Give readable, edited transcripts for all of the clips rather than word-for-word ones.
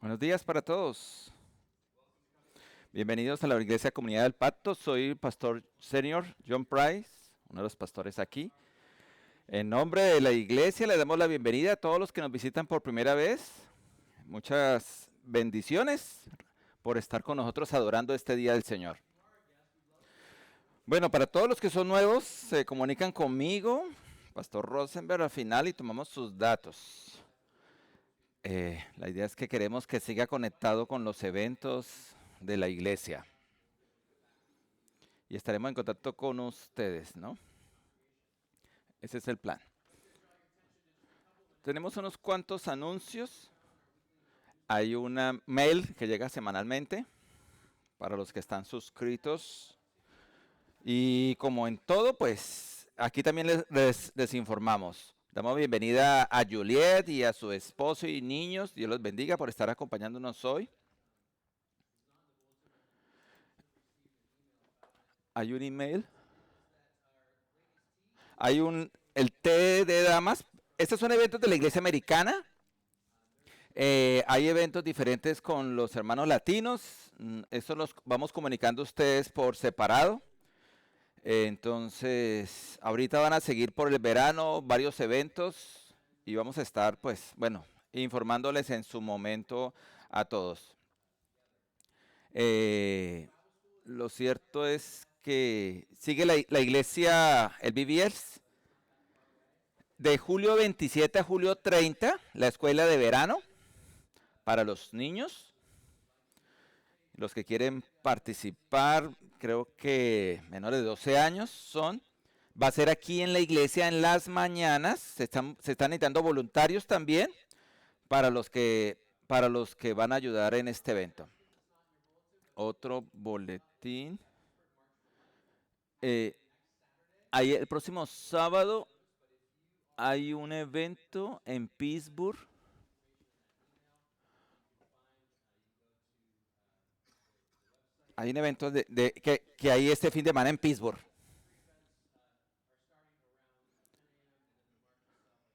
Buenos días para todos. Bienvenidos a la Iglesia Comunidad del Pacto. Soy el pastor senior John Price, uno de los pastores aquí. En nombre de la iglesia le damos la bienvenida a todos los que nos visitan por primera vez. Muchas bendiciones por estar con nosotros adorando este día del Señor. Bueno, para todos los que son nuevos, se comunican conmigo, Pastor Rosenberg, al final y tomamos sus datos. La idea es que queremos que siga conectado con los eventos de la iglesia. Y estaremos en contacto con ustedes, ¿no? Ese es el plan. Tenemos unos cuantos anuncios. Hay una mail que llega semanalmente para los que están suscritos. Y como en todo, pues aquí también les informamos. Damos bienvenida a Juliet y a su esposo y niños. Dios los bendiga por estar acompañándonos hoy. Hay un email. Hay el té de damas. Estos son eventos de la iglesia americana. Hay eventos diferentes con los hermanos latinos. Eso los vamos comunicando ustedes por separado. Entonces, ahorita van a seguir por el verano varios eventos y vamos a estar, pues, bueno, informándoles en su momento a todos. Lo cierto es que sigue la iglesia, el BBS, de julio 27 a julio 30, la escuela de verano para los niños. Los que quieren participar, creo que menores de 12 años son. Va a ser aquí en la iglesia en las mañanas. Se están necesitando voluntarios también para los que van a ayudar en este evento. Otro boletín. Ahí el próximo sábado hay un evento en Pittsburgh. Hay un evento que hay este fin de semana en Pittsburgh.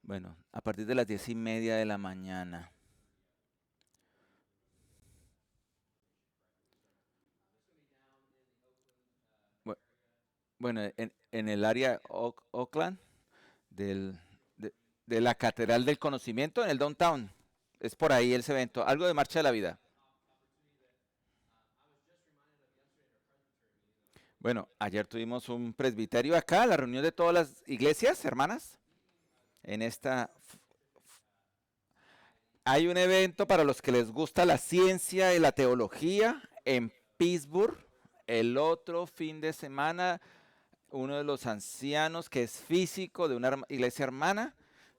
Bueno, a partir de las 10:30 de la mañana. Bueno, en el área Oakland, del, de la Catedral del Conocimiento, en el downtown. Es por ahí ese evento. Algo de Marcha de la Vida. Bueno, ayer tuvimos un presbiterio acá, la reunión de todas las iglesias, hermanas. En esta hay un evento para los que les gusta la ciencia y la teología en Pittsburgh. El otro fin de semana, uno de los ancianos que es físico de una iglesia hermana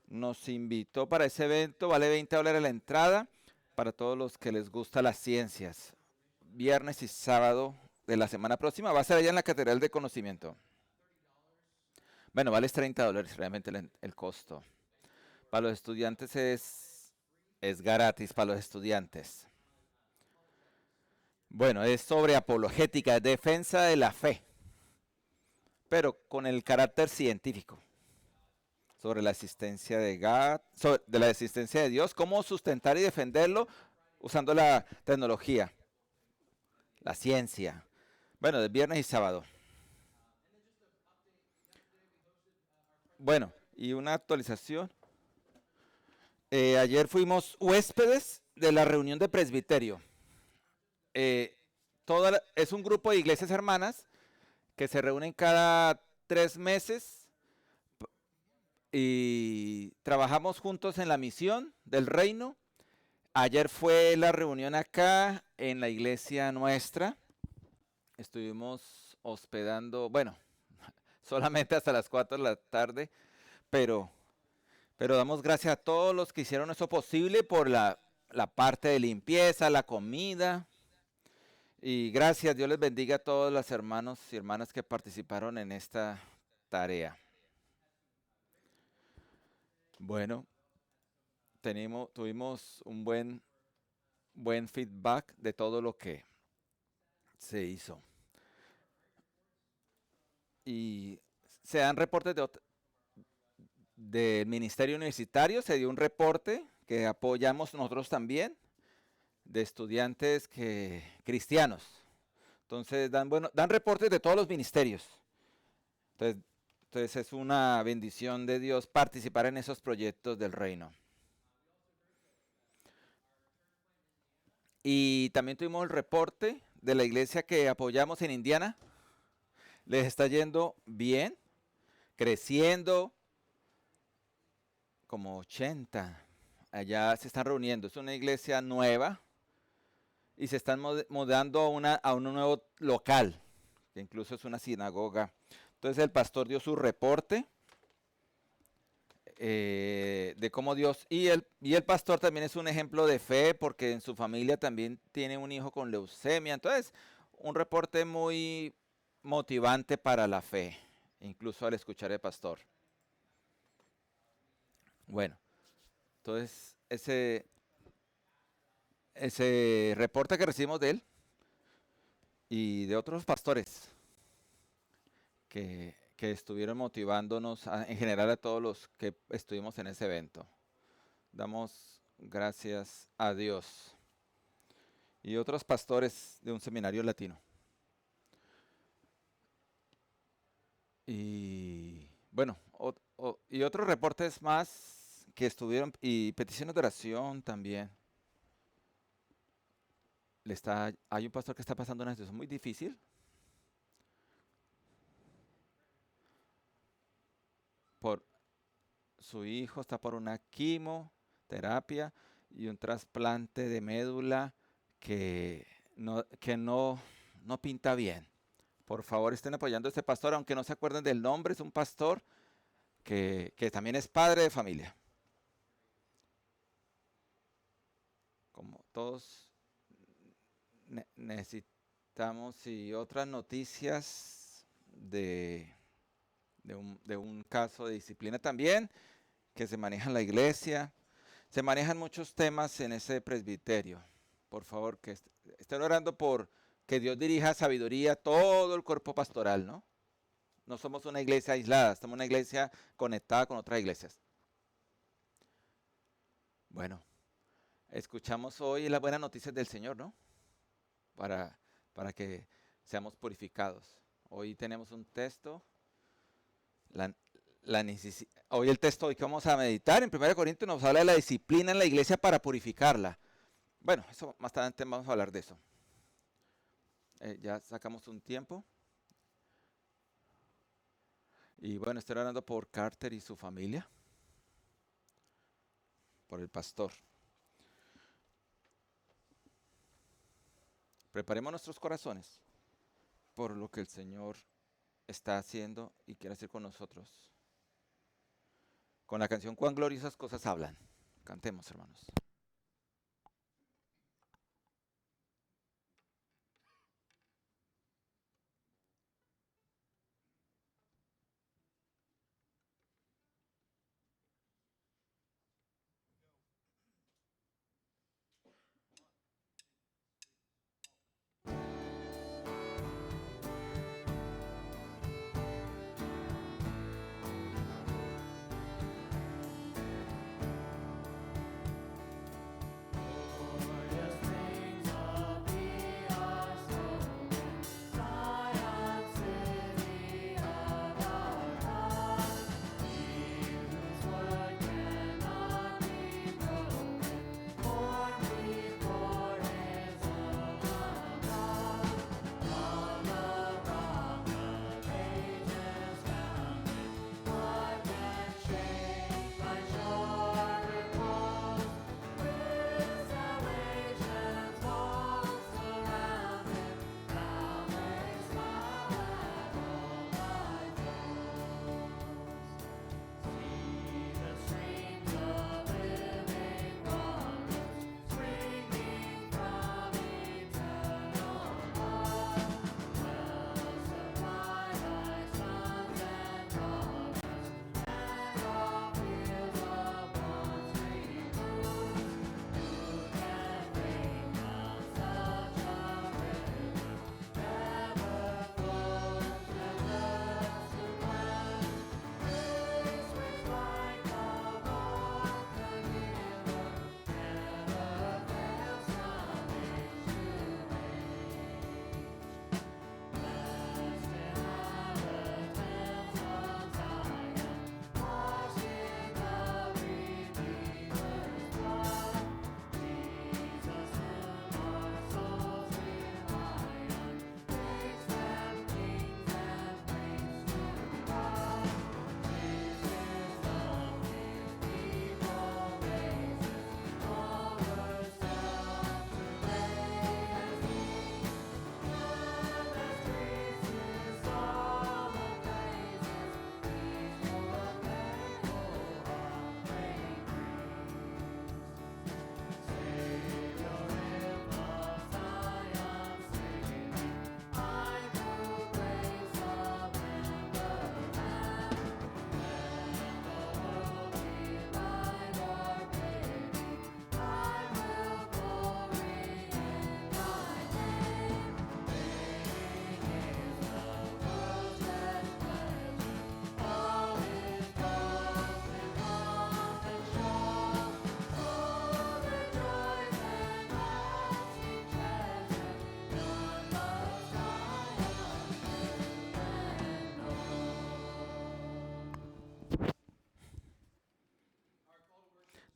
nos invitó para ese evento. Vale $20 la entrada para todos los que les gusta las ciencias. Viernes y sábado de la semana próxima. Va a ser allá en la Catedral de Conocimiento. Bueno, vale $30 realmente el costo. Para los estudiantes es gratis para los estudiantes. Bueno, es sobre apologética, defensa de la fe, pero con el carácter científico. Sobre la existencia de la existencia de Dios, cómo sustentar y defenderlo usando la tecnología, la ciencia. Bueno, de viernes y sábado. Bueno, y una actualización. Ayer fuimos huéspedes de la reunión de presbiterio. Es un grupo de iglesias hermanas que se reúnen cada 3 meses y trabajamos juntos en la misión del reino. Ayer fue la reunión acá en la iglesia nuestra. Estuvimos hospedando, bueno, solamente hasta las 4 de la tarde, pero damos gracias a todos los que hicieron eso posible por la parte de limpieza, la comida. Y gracias, Dios les bendiga a todos los hermanos y hermanas que participaron en esta tarea. Bueno, tuvimos un buen feedback de todo lo que se hizo. Y se dan reportes del Ministerio Universitario, se dio un reporte que apoyamos nosotros también, de estudiantes cristianos. Entonces dan reportes de todos los ministerios. Entonces, entonces es una bendición de Dios participar en esos proyectos del reino. Y también tuvimos el reporte de la iglesia que apoyamos en Indiana. Les está yendo bien, creciendo, como 80. Allá se están reuniendo. Es una iglesia nueva y se están mudando a un nuevo local, que incluso es una sinagoga. Entonces el pastor dio su reporte de cómo Dios, y el pastor también es un ejemplo de fe porque en su familia también tiene un hijo con leucemia. Entonces, un reporte muy motivante para la fe, incluso al escuchar el pastor. Bueno, entonces ese reporte que recibimos de él y de otros pastores que estuvieron motivándonos en general a todos los que estuvimos en ese evento. Damos gracias a Dios. Y otros pastores de un seminario latino. Y bueno, y otros reportes más que estuvieron, y peticiones de oración también. Hay un pastor que está pasando una situación muy difícil. Por su hijo está por una quimioterapia y un trasplante de médula que no pinta bien. Por favor, estén apoyando a este pastor, aunque no se acuerden del nombre, es un pastor que también es padre de familia. Como todos necesitamos y otras noticias de un caso de disciplina también que se maneja en la iglesia. Se manejan muchos temas en ese presbiterio. Por favor, que estén orando por que Dios dirija sabiduría a todo el cuerpo pastoral, ¿no? No somos una iglesia aislada, somos una iglesia conectada con otras iglesias. Bueno, escuchamos hoy las buenas noticias del Señor, ¿no? Para que seamos purificados. Hoy tenemos un texto. Hoy el texto que vamos a meditar en 1 Corintios nos habla de la disciplina en la iglesia para purificarla. Bueno, eso más adelante vamos a hablar de eso. Ya sacamos un tiempo. Y bueno, estoy orando por Carter y su familia. Por el pastor. Preparemos nuestros corazones por lo que el Señor está haciendo y quiere hacer con nosotros. Con la canción "Cuán gloriosas cosas hablan". Cantemos, hermanos.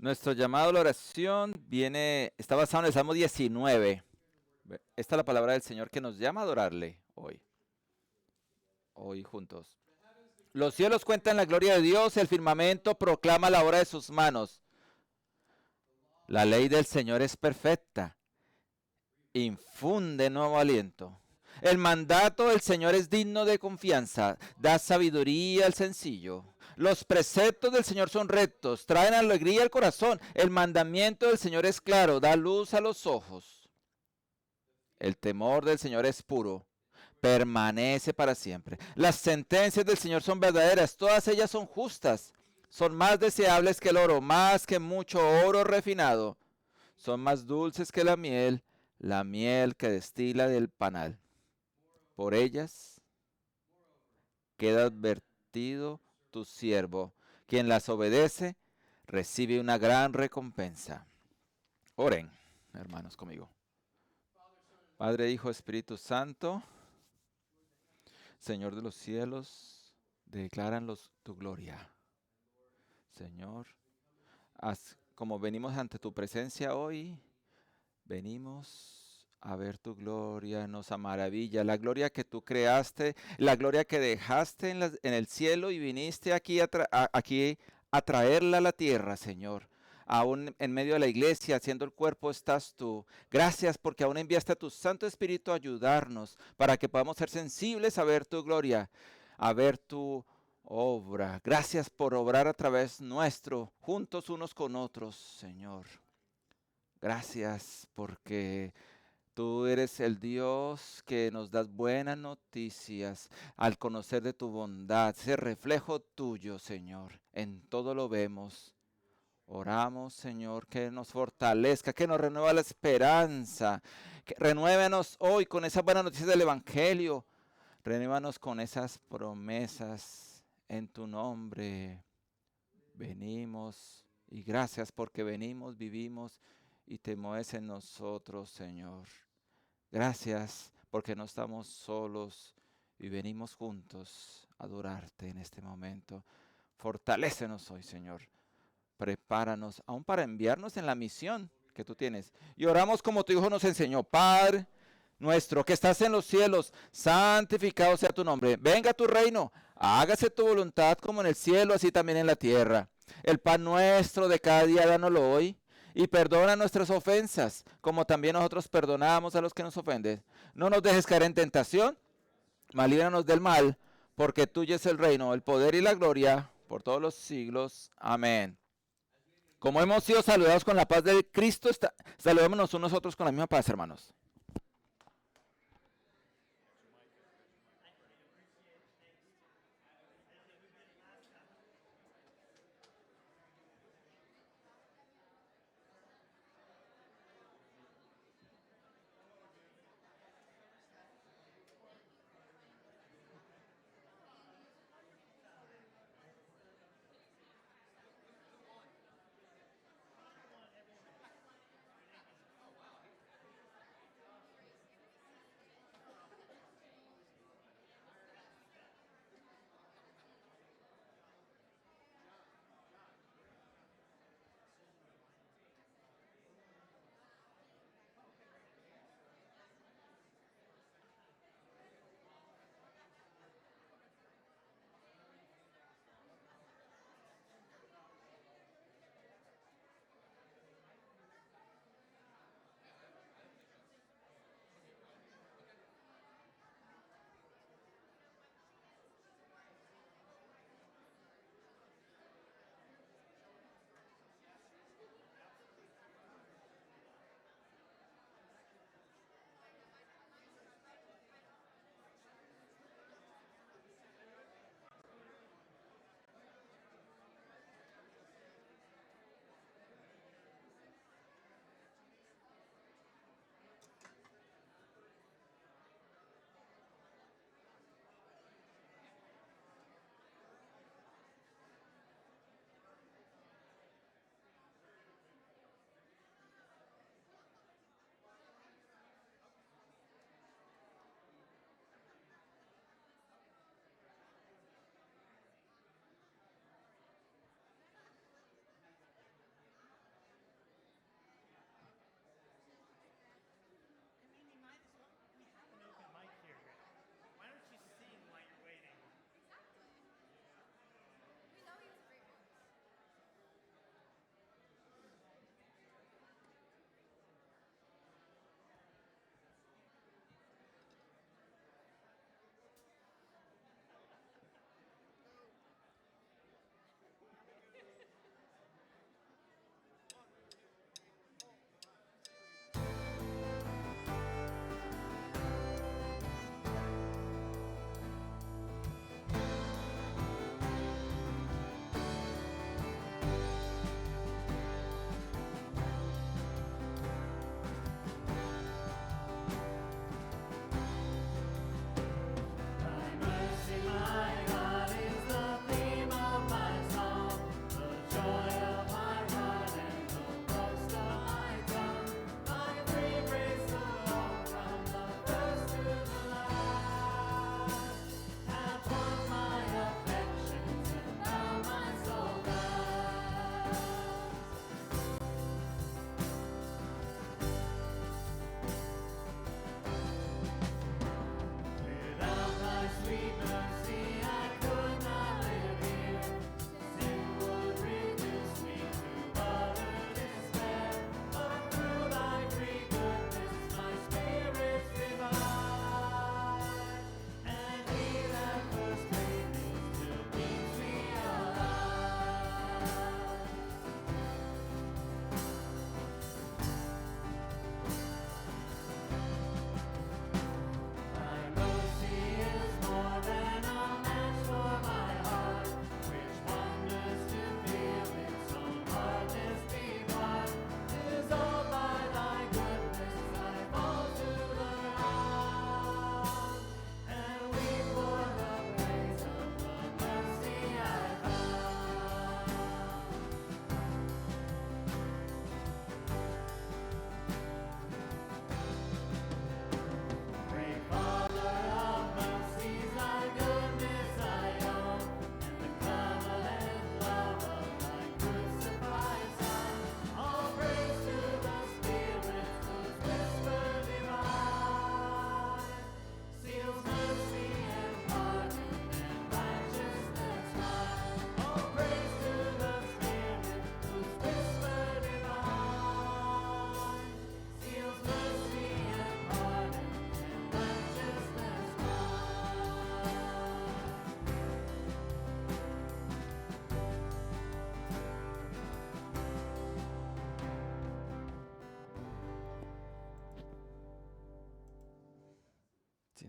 Nuestro llamado a la oración está basado en el Salmo 19. Esta es la palabra del Señor que nos llama a adorarle hoy juntos. Los cielos cuentan la gloria de Dios, el firmamento proclama la obra de sus manos. La ley del Señor es perfecta, infunde nuevo aliento. El mandato del Señor es digno de confianza, da sabiduría al sencillo. Los preceptos del Señor son rectos, traen alegría al corazón. El mandamiento del Señor es claro, da luz a los ojos. El temor del Señor es puro, permanece para siempre. Las sentencias del Señor son verdaderas, todas ellas son justas. Son más deseables que el oro, más que mucho oro refinado. Son más dulces que la miel que destila del panal. Por ellas queda advertido tu siervo. Quien las obedece recibe una gran recompensa. Oren, hermanos, conmigo. Padre, Hijo, Espíritu Santo, Señor de los cielos, decláranos tu gloria. Señor, como venimos ante tu presencia hoy, venimos a ver tu gloria, nos maravilla, la gloria que tú creaste, la gloria que dejaste en el cielo y viniste aquí aquí a traerla a la tierra, Señor. Aún en medio de la iglesia, haciendo el cuerpo, estás tú. Gracias porque aún enviaste a tu Santo Espíritu a ayudarnos para que podamos ser sensibles a ver tu gloria, a ver tu obra. Gracias por obrar a través nuestro, juntos unos con otros, Señor. Gracias porque tú eres el Dios que nos das buenas noticias al conocer de tu bondad, ese reflejo tuyo, Señor. En todo lo vemos. Oramos, Señor, que nos fortalezca, que nos renueva la esperanza, que renuévanos hoy con esas buenas noticias del Evangelio. Renuévanos con esas promesas en tu nombre. Venimos y gracias porque venimos, vivimos y te mueves en nosotros, Señor. Gracias porque no estamos solos y venimos juntos a adorarte en este momento. Fortalécenos hoy, Señor. Prepáranos aún para enviarnos en la misión que tú tienes. Y oramos como tu Hijo nos enseñó. Padre nuestro que estás en los cielos, santificado sea tu nombre. Venga tu reino, hágase tu voluntad como en el cielo, así también en la tierra. El pan nuestro de cada día, dánoslo hoy. Y perdona nuestras ofensas, como también nosotros perdonamos a los que nos ofenden. No nos dejes caer en tentación, mas líbranos del mal, porque tuyo es el reino, el poder y la gloria, por todos los siglos. Amén. Como hemos sido saludados con la paz de Cristo, saludémonos unos a otros con la misma paz, hermanos.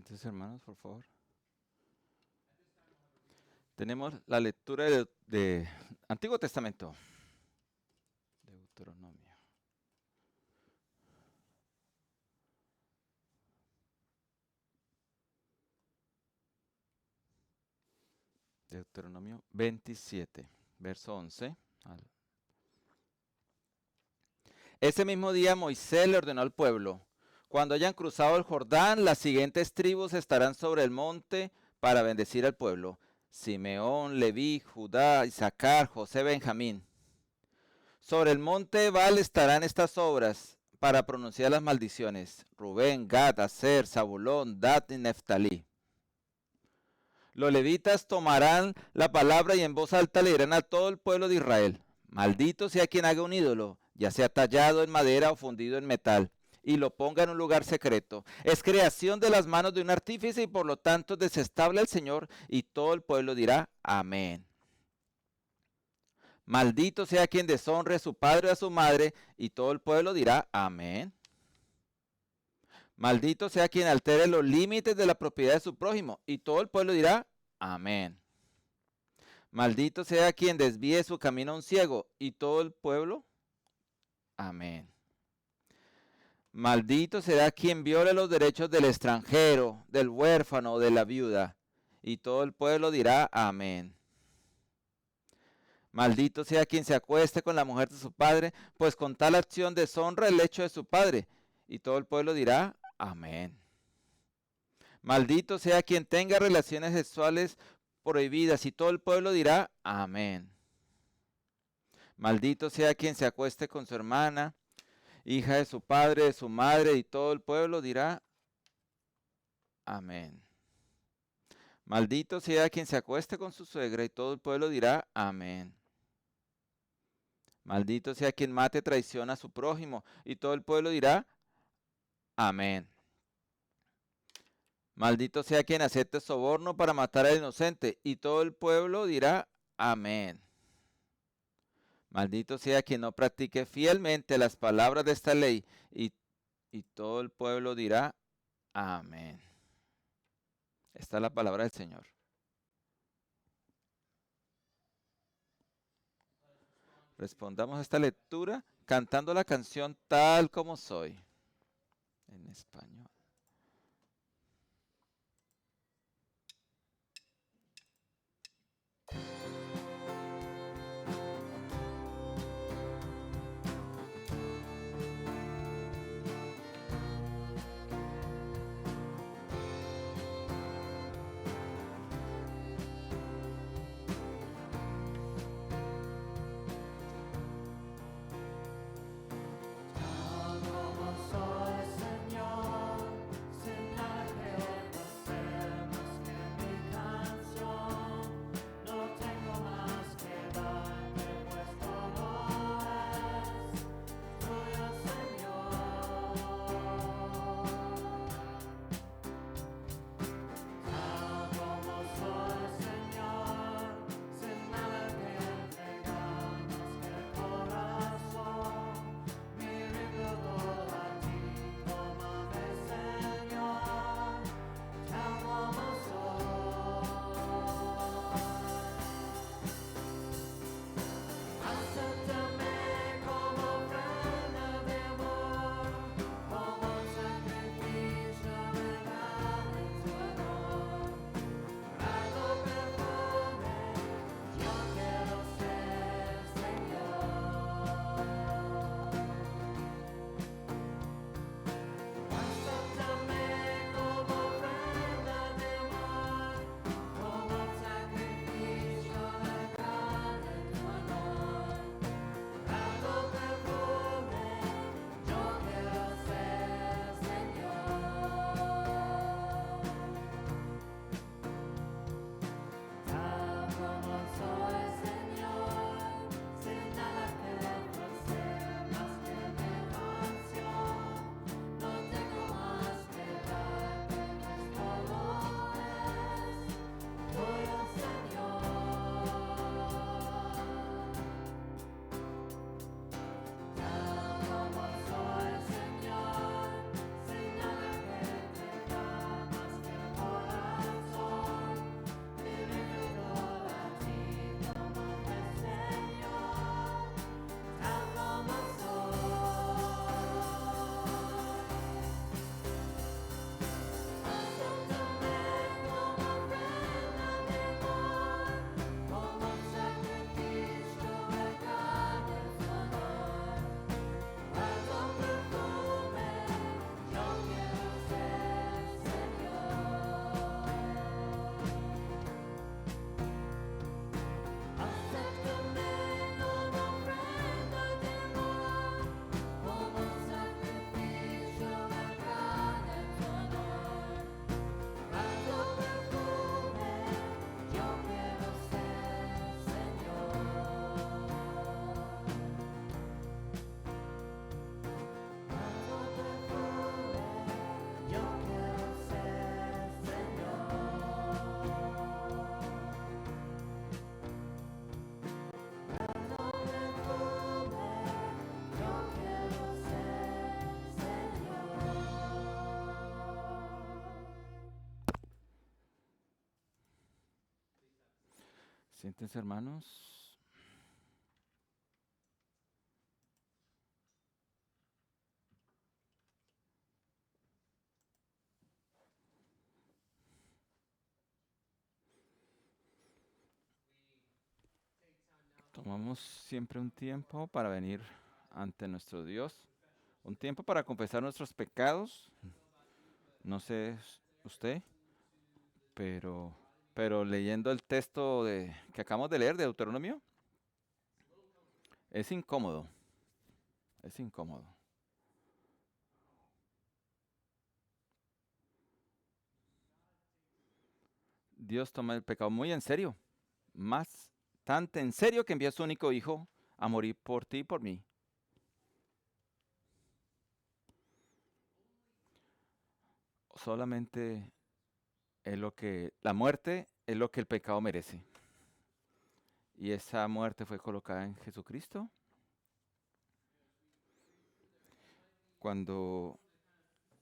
Entonces, hermanos, por favor. Tenemos la lectura de Antiguo Testamento. Deuteronomio. Deuteronomio 27, verso 11. Ese mismo día Moisés le ordenó al pueblo: cuando hayan cruzado el Jordán, las siguientes tribus estarán sobre el monte para bendecir al pueblo: Simeón, Leví, Judá, Isaacar, José, Benjamín. Sobre el monte Ebal estarán estas obras para pronunciar las maldiciones: Rubén, Gad, Aser, Zabulón, Dan y Neftalí. Los levitas tomarán la palabra y en voz alta le dirán a todo el pueblo de Israel: maldito sea quien haga un ídolo, ya sea tallado en madera o fundido en metal, y lo ponga en un lugar secreto. Es creación de las manos de un artífice y por lo tanto desestable al Señor. Y todo el pueblo dirá: amén. Maldito sea quien deshonre a su padre o a su madre, y todo el pueblo dirá: amén. Maldito sea quien altere los límites de la propiedad de su prójimo, y todo el pueblo dirá: amén. Maldito sea quien desvíe su camino a un ciego, y todo el pueblo, amén. Maldito será quien viole los derechos del extranjero, del huérfano o de la viuda, y todo el pueblo dirá: amén. Maldito sea quien se acueste con la mujer de su padre, pues con tal acción deshonra el lecho de su padre, y todo el pueblo dirá: amén. Maldito sea quien tenga relaciones sexuales prohibidas, y todo el pueblo dirá: amén. Maldito sea quien se acueste con su hermana, hija de su padre, de su madre, y todo el pueblo dirá: amén. Maldito sea quien se acueste con su suegra, y todo el pueblo dirá: amén. Maldito sea quien mate traición a su prójimo, y todo el pueblo dirá: amén. Maldito sea quien acepte soborno para matar al inocente, y todo el pueblo dirá: amén. Maldito sea quien no practique fielmente las palabras de esta ley, y todo el pueblo dirá: amén. Esta es la palabra del Señor. Respondamos a esta lectura cantando la canción Tal como soy, en español. Tal como soy, Señor, Siéntense, hermanos. Tomamos siempre un tiempo para venir ante nuestro Dios, un tiempo para confesar nuestros pecados. No sé usted, pero, pero leyendo el texto que acabamos de leer de Deuteronomio, es incómodo, es incómodo. Dios toma el pecado muy en serio, más tan en serio que envió a su único hijo a morir por ti y por mí. Solamente la muerte es lo que el pecado merece. Y esa muerte fue colocada en Jesucristo. Cuando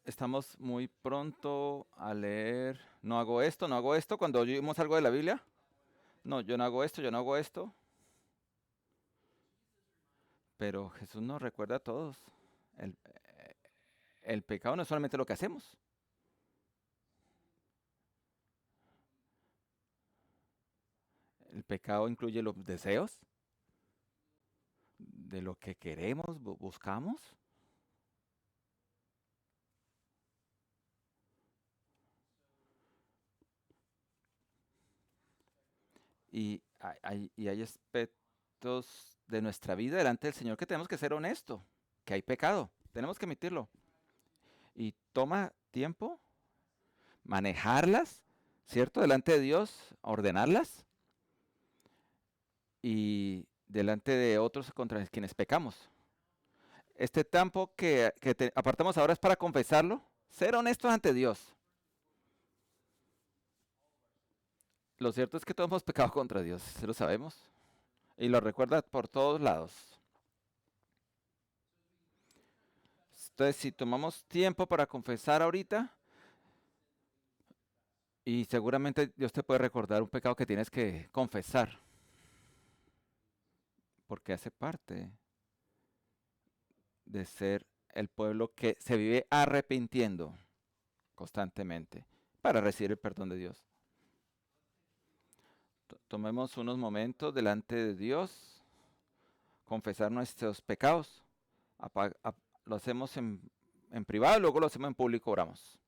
estamos muy pronto a leer, no hago esto, no hago esto, cuando oímos algo de la Biblia, no, yo no hago esto, yo no hago esto. Pero Jesús nos recuerda a todos, el, el pecado no es solamente lo que hacemos. El pecado incluye los deseos de lo que queremos, buscamos. Y hay aspectos de nuestra vida delante del Señor que tenemos que ser honestos, que hay pecado, tenemos que admitirlo. Y toma tiempo manejarlas, ¿cierto? Delante de Dios, ordenarlas y delante de otros contra quienes pecamos. Este tiempo que apartamos ahora es para confesarlo, ser honestos ante Dios. Lo cierto es que todos hemos pecado contra Dios, se lo sabemos, y lo recuerda por todos lados. Entonces, si tomamos tiempo para confesar ahorita, y seguramente Dios te puede recordar un pecado que tienes que confesar, porque hace parte de ser el pueblo que se vive arrepintiendo constantemente para recibir el perdón de Dios. Tomemos unos momentos delante de Dios, confesar nuestros pecados. Lo hacemos en privado, luego lo hacemos en público, oramos.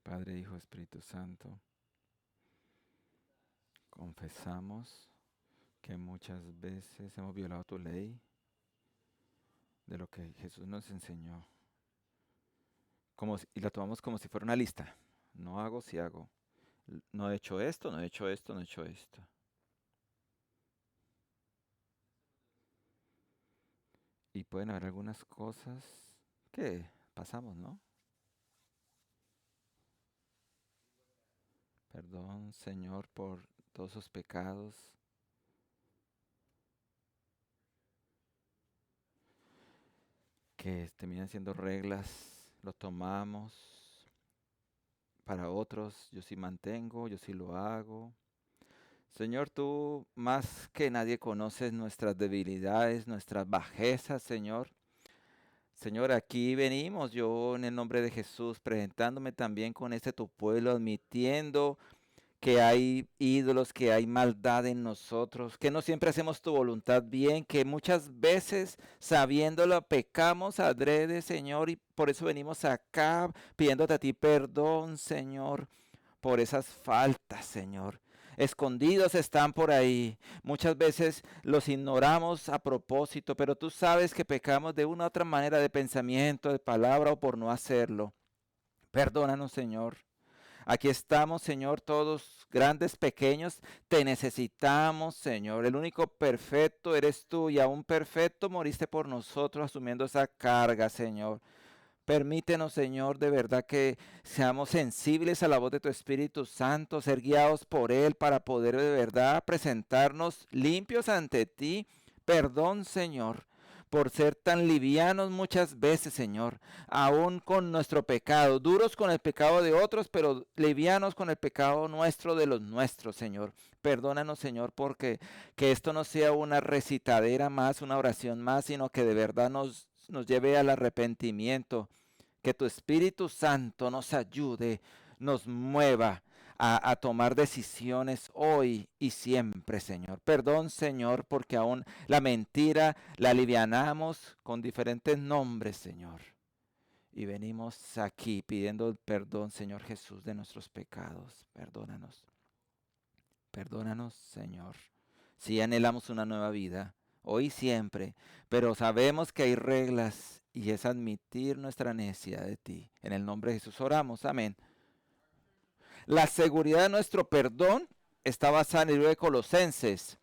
Padre, Hijo, Espíritu Santo, confesamos que muchas veces hemos violado tu ley, de lo que Jesús nos enseñó, y la tomamos como si fuera una lista. No hago si hago. No he hecho esto, no he hecho esto, no he hecho esto. Y pueden haber algunas cosas que pasamos, ¿no? Perdón, Señor, por todos esos pecados que terminan siendo reglas, lo tomamos para otros, yo sí mantengo, yo sí lo hago. Señor, tú más que nadie conoces nuestras debilidades, nuestras bajezas, Señor. Señor, aquí venimos yo en el nombre de Jesús, presentándome también con este tu pueblo, admitiendo que hay ídolos, que hay maldad en nosotros, que no siempre hacemos tu voluntad bien, que muchas veces sabiéndolo pecamos adrede, Señor, y por eso venimos acá pidiéndote a ti perdón, Señor, por esas faltas, Señor. escondidos están por ahí. Muchas veces los ignoramos a propósito, pero tú sabes que pecamos de una u otra manera de pensamiento, de palabra o por no hacerlo. Perdónanos, Señor. Aquí estamos, Señor, todos grandes, pequeños. Te necesitamos, Señor. El único perfecto eres tú y aún perfecto moriste por nosotros asumiendo esa carga, Señor. Permítenos, Señor, de verdad que seamos sensibles a la voz de tu Espíritu Santo, ser guiados por Él para poder de verdad presentarnos limpios ante ti. Perdón, Señor, por ser tan livianos muchas veces, Señor, aún con nuestro pecado, duros con el pecado de otros, pero livianos con el pecado nuestro de los nuestros, Señor. Perdónanos, Señor, porque que esto no sea una recitadera más, una oración más, sino que de verdad nos lleve al arrepentimiento. Que tu Espíritu Santo nos ayude, nos mueva a tomar decisiones hoy y siempre, Señor. Perdón, Señor, porque aún la mentira la alivianamos con diferentes nombres, Señor. Y venimos aquí pidiendo el perdón, Señor Jesús, de nuestros pecados. Perdónanos. Perdónanos, Señor. Si anhelamos una nueva vida, hoy y siempre, pero sabemos que hay reglas y es admitir nuestra necesidad de ti. En el nombre de Jesús oramos. Amén. La seguridad de nuestro perdón está basada en el libro de Colosenses,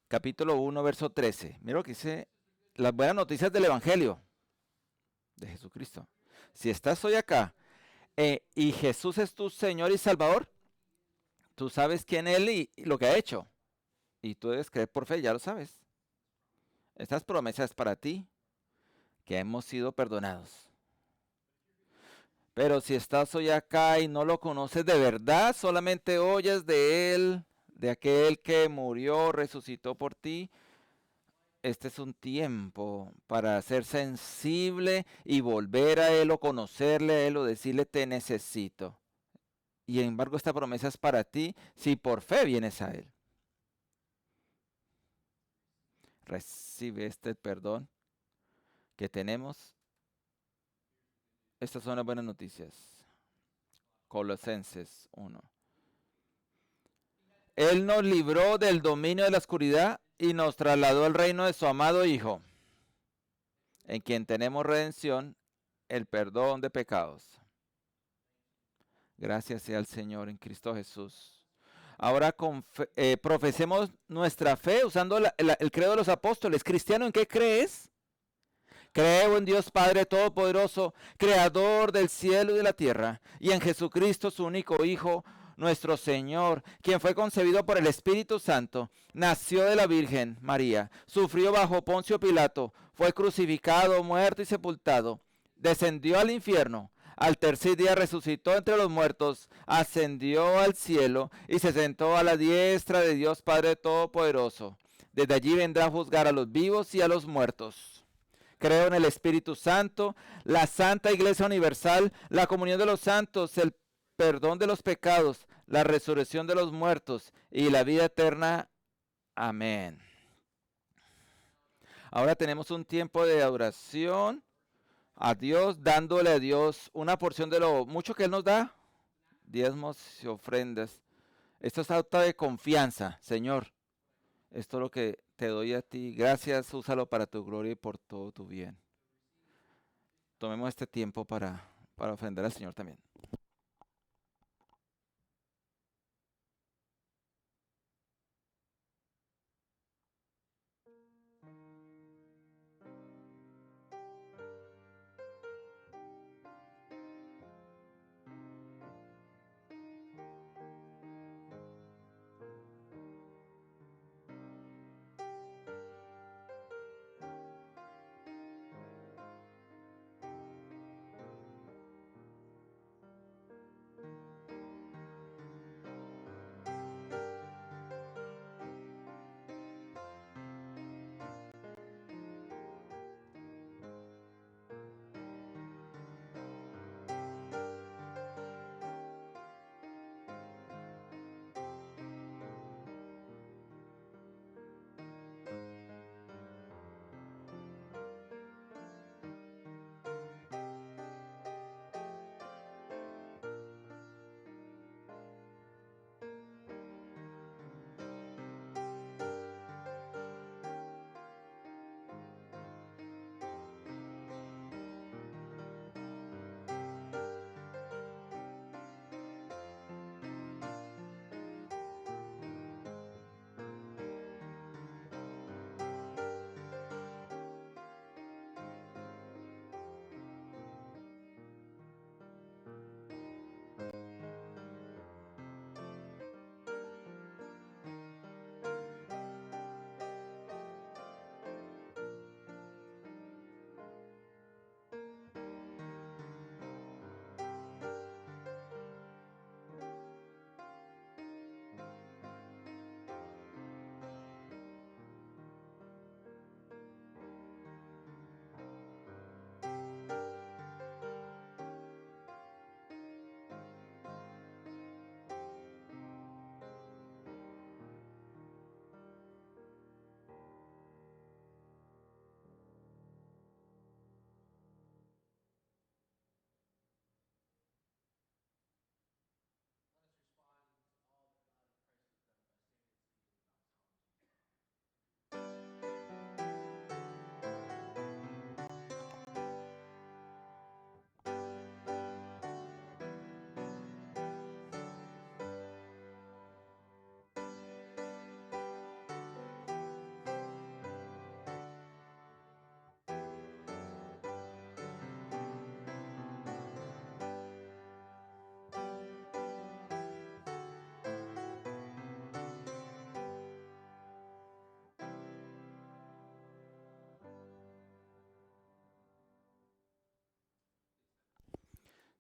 capítulo 1, verso 13. Mira lo que dice las buenas noticias del Evangelio de Jesucristo. Si estás hoy acá y Jesús es tu Señor y Salvador, tú sabes quién es Él y lo que ha hecho. Y tú debes creer por fe, ya lo sabes. Estas promesas para ti, que hemos sido perdonados. Pero si estás hoy acá y no lo conoces de verdad, solamente oyes de Él, de aquel que murió, resucitó por ti, este es un tiempo para ser sensible y volver a Él o conocerle a Él o decirle te necesito. Y sin embargo esta promesa es para ti si por fe vienes a Él. Recibe este perdón que tenemos. Estas son las buenas noticias. Colosenses 1. Él nos libró del dominio de la oscuridad y nos trasladó al reino de su amado Hijo, en quien tenemos redención, el perdón de pecados. Gracias sea al Señor en Cristo Jesús. Ahora profesemos nuestra fe usando el credo de los apóstoles. Cristiano, ¿en qué crees? Creo en Dios Padre Todopoderoso, Creador del cielo y de la tierra, y en Jesucristo, su único Hijo, nuestro Señor, quien fue concebido por el Espíritu Santo, nació de la Virgen María, sufrió bajo Poncio Pilato, fue crucificado, muerto y sepultado, descendió al infierno, al tercer día resucitó entre los muertos, ascendió al cielo y se sentó a la diestra de Dios Padre Todopoderoso. Desde allí vendrá a juzgar a los vivos y a los muertos. Creo en el Espíritu Santo, la Santa Iglesia Universal, la comunión de los santos, el perdón de los pecados, la resurrección de los muertos y la vida eterna. Amén. Ahora tenemos un tiempo de adoración a Dios, dándole a Dios una porción de lo mucho que Él nos da, diezmos y ofrendas. Esto es acta de confianza, Señor. Esto es lo que te doy a ti. Gracias, úsalo para tu gloria y por todo tu bien. Tomemos este tiempo para ofrendar al Señor también.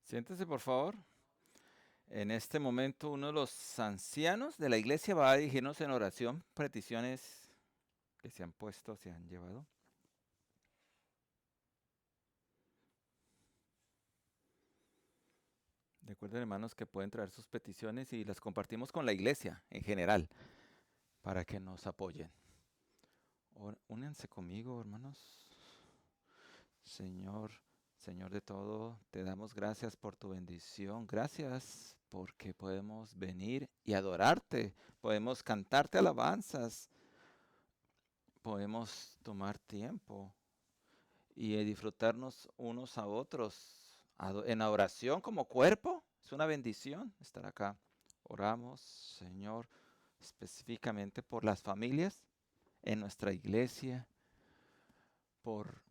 Siéntese, por favor. En este momento, uno de los ancianos de la iglesia va a dirigirnos en oración, peticiones que se han puesto, se han llevado. Recuerden, hermanos, que pueden traer sus peticiones y las compartimos con la iglesia en general para que nos apoyen. Únanse conmigo, hermanos. Señor, Señor de todo, te damos gracias por tu bendición. Gracias porque podemos venir y adorarte. Podemos cantarte alabanzas. Podemos tomar tiempo y disfrutarnos unos a otros en la oración como cuerpo. Es una bendición estar acá. Oramos, Señor, específicamente por las familias en nuestra iglesia, por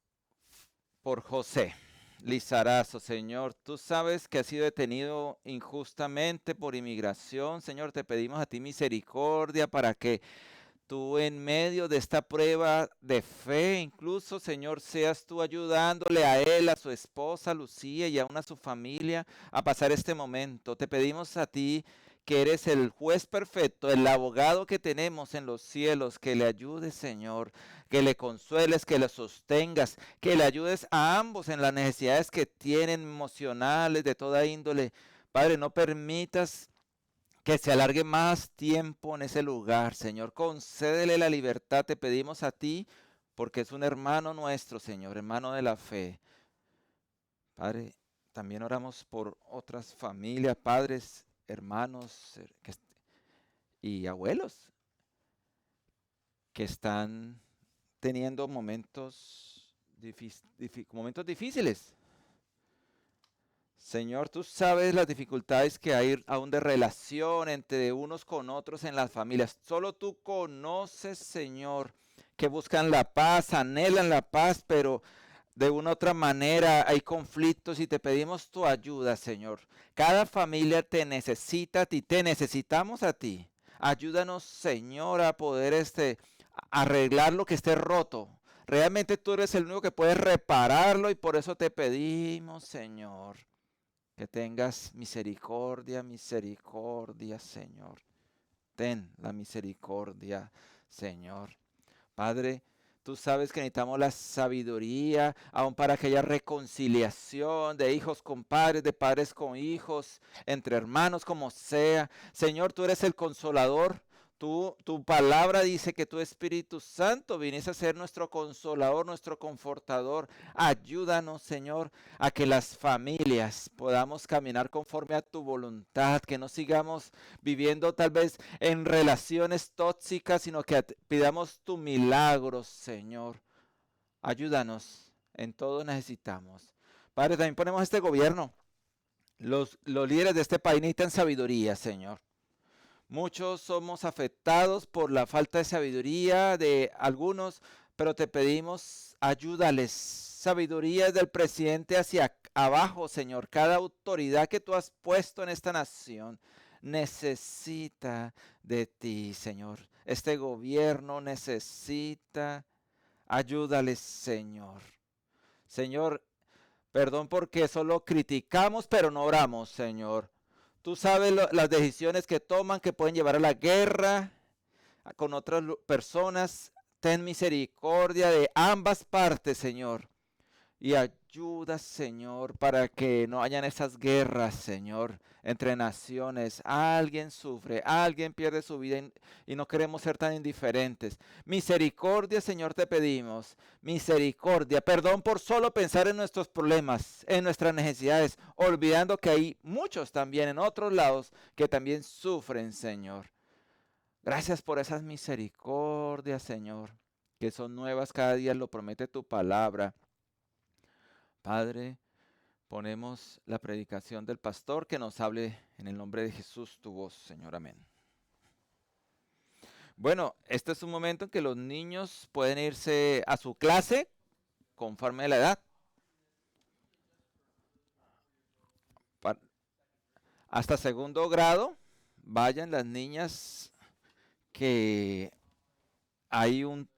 José Lizarazo, Señor. Tú sabes que ha sido detenido injustamente por inmigración. Señor, te pedimos a ti misericordia para que tú en medio de esta prueba de fe, incluso, Señor, seas tú ayudándole a él, a su esposa, Lucía, y aún a su familia a pasar este momento. Te pedimos a ti que eres el juez perfecto, el abogado que tenemos en los cielos, que le ayudes, Señor, que le consueles, que le sostengas, que le ayudes a ambos en las necesidades que tienen emocionales de toda índole. Padre, no permitas que se alargue más tiempo en ese lugar, Señor. Concédele la libertad, te pedimos a ti, porque es un hermano nuestro, Señor, hermano de la fe. Padre, también oramos por otras familias, padres, hermanos y abuelos que están teniendo momentos difíciles. Señor, tú sabes las dificultades que hay aún de relación entre unos con otros en las familias. Solo tú conoces, Señor, que buscan la paz, anhelan la paz, pero de una u otra manera hay conflictos y te pedimos tu ayuda, Señor. Cada familia te necesita a ti, te necesitamos a ti. Ayúdanos, Señor, a poder arreglar lo que esté roto. Realmente tú eres el único que puede repararlo y por eso te pedimos, Señor, que tengas misericordia, misericordia, Señor. Ten la misericordia, Señor. Padre, tú sabes que necesitamos la sabiduría, aun para que haya reconciliación de hijos con padres, de padres con hijos, entre hermanos, como sea. Señor, tú eres el consolador. Tu palabra dice que tu Espíritu Santo viniste a ser nuestro consolador, nuestro confortador. Ayúdanos, Señor, a que las familias podamos caminar conforme a tu voluntad, que no sigamos viviendo tal vez en relaciones tóxicas, sino que pidamos tu milagro, Señor. Ayúdanos, en todo necesitamos. Padre, también ponemos este gobierno. Los líderes de este país necesitan sabiduría, Señor. Muchos somos afectados por la falta de sabiduría de algunos, pero te pedimos, ayúdales. Sabiduría del presidente hacia abajo, Señor. Cada autoridad que tú has puesto en esta nación necesita de ti, Señor. Este gobierno necesita, ayúdales, Señor. Señor, perdón porque solo criticamos, pero no oramos, Señor. Tú sabes las decisiones que toman que pueden llevar a la guerra con otras personas. Ten misericordia de ambas partes, Señor. Y ayuda, Señor, para que no hayan esas guerras, Señor, entre naciones. Alguien sufre, alguien pierde su vida y no queremos ser tan indiferentes. Misericordia, Señor, te pedimos. Misericordia. Perdón por solo pensar en nuestros problemas, en nuestras necesidades, olvidando que hay muchos también en otros lados que también sufren, Señor. Gracias por esas misericordias, Señor, que son nuevas cada día, lo promete tu palabra. Padre, ponemos la predicación del pastor que nos hable en el nombre de Jesús, tu voz, Señor. Amén. Bueno, este es un momento en que los niños pueden irse a su clase conforme a la edad. Hasta segundo grado, vayan las niñas que hay un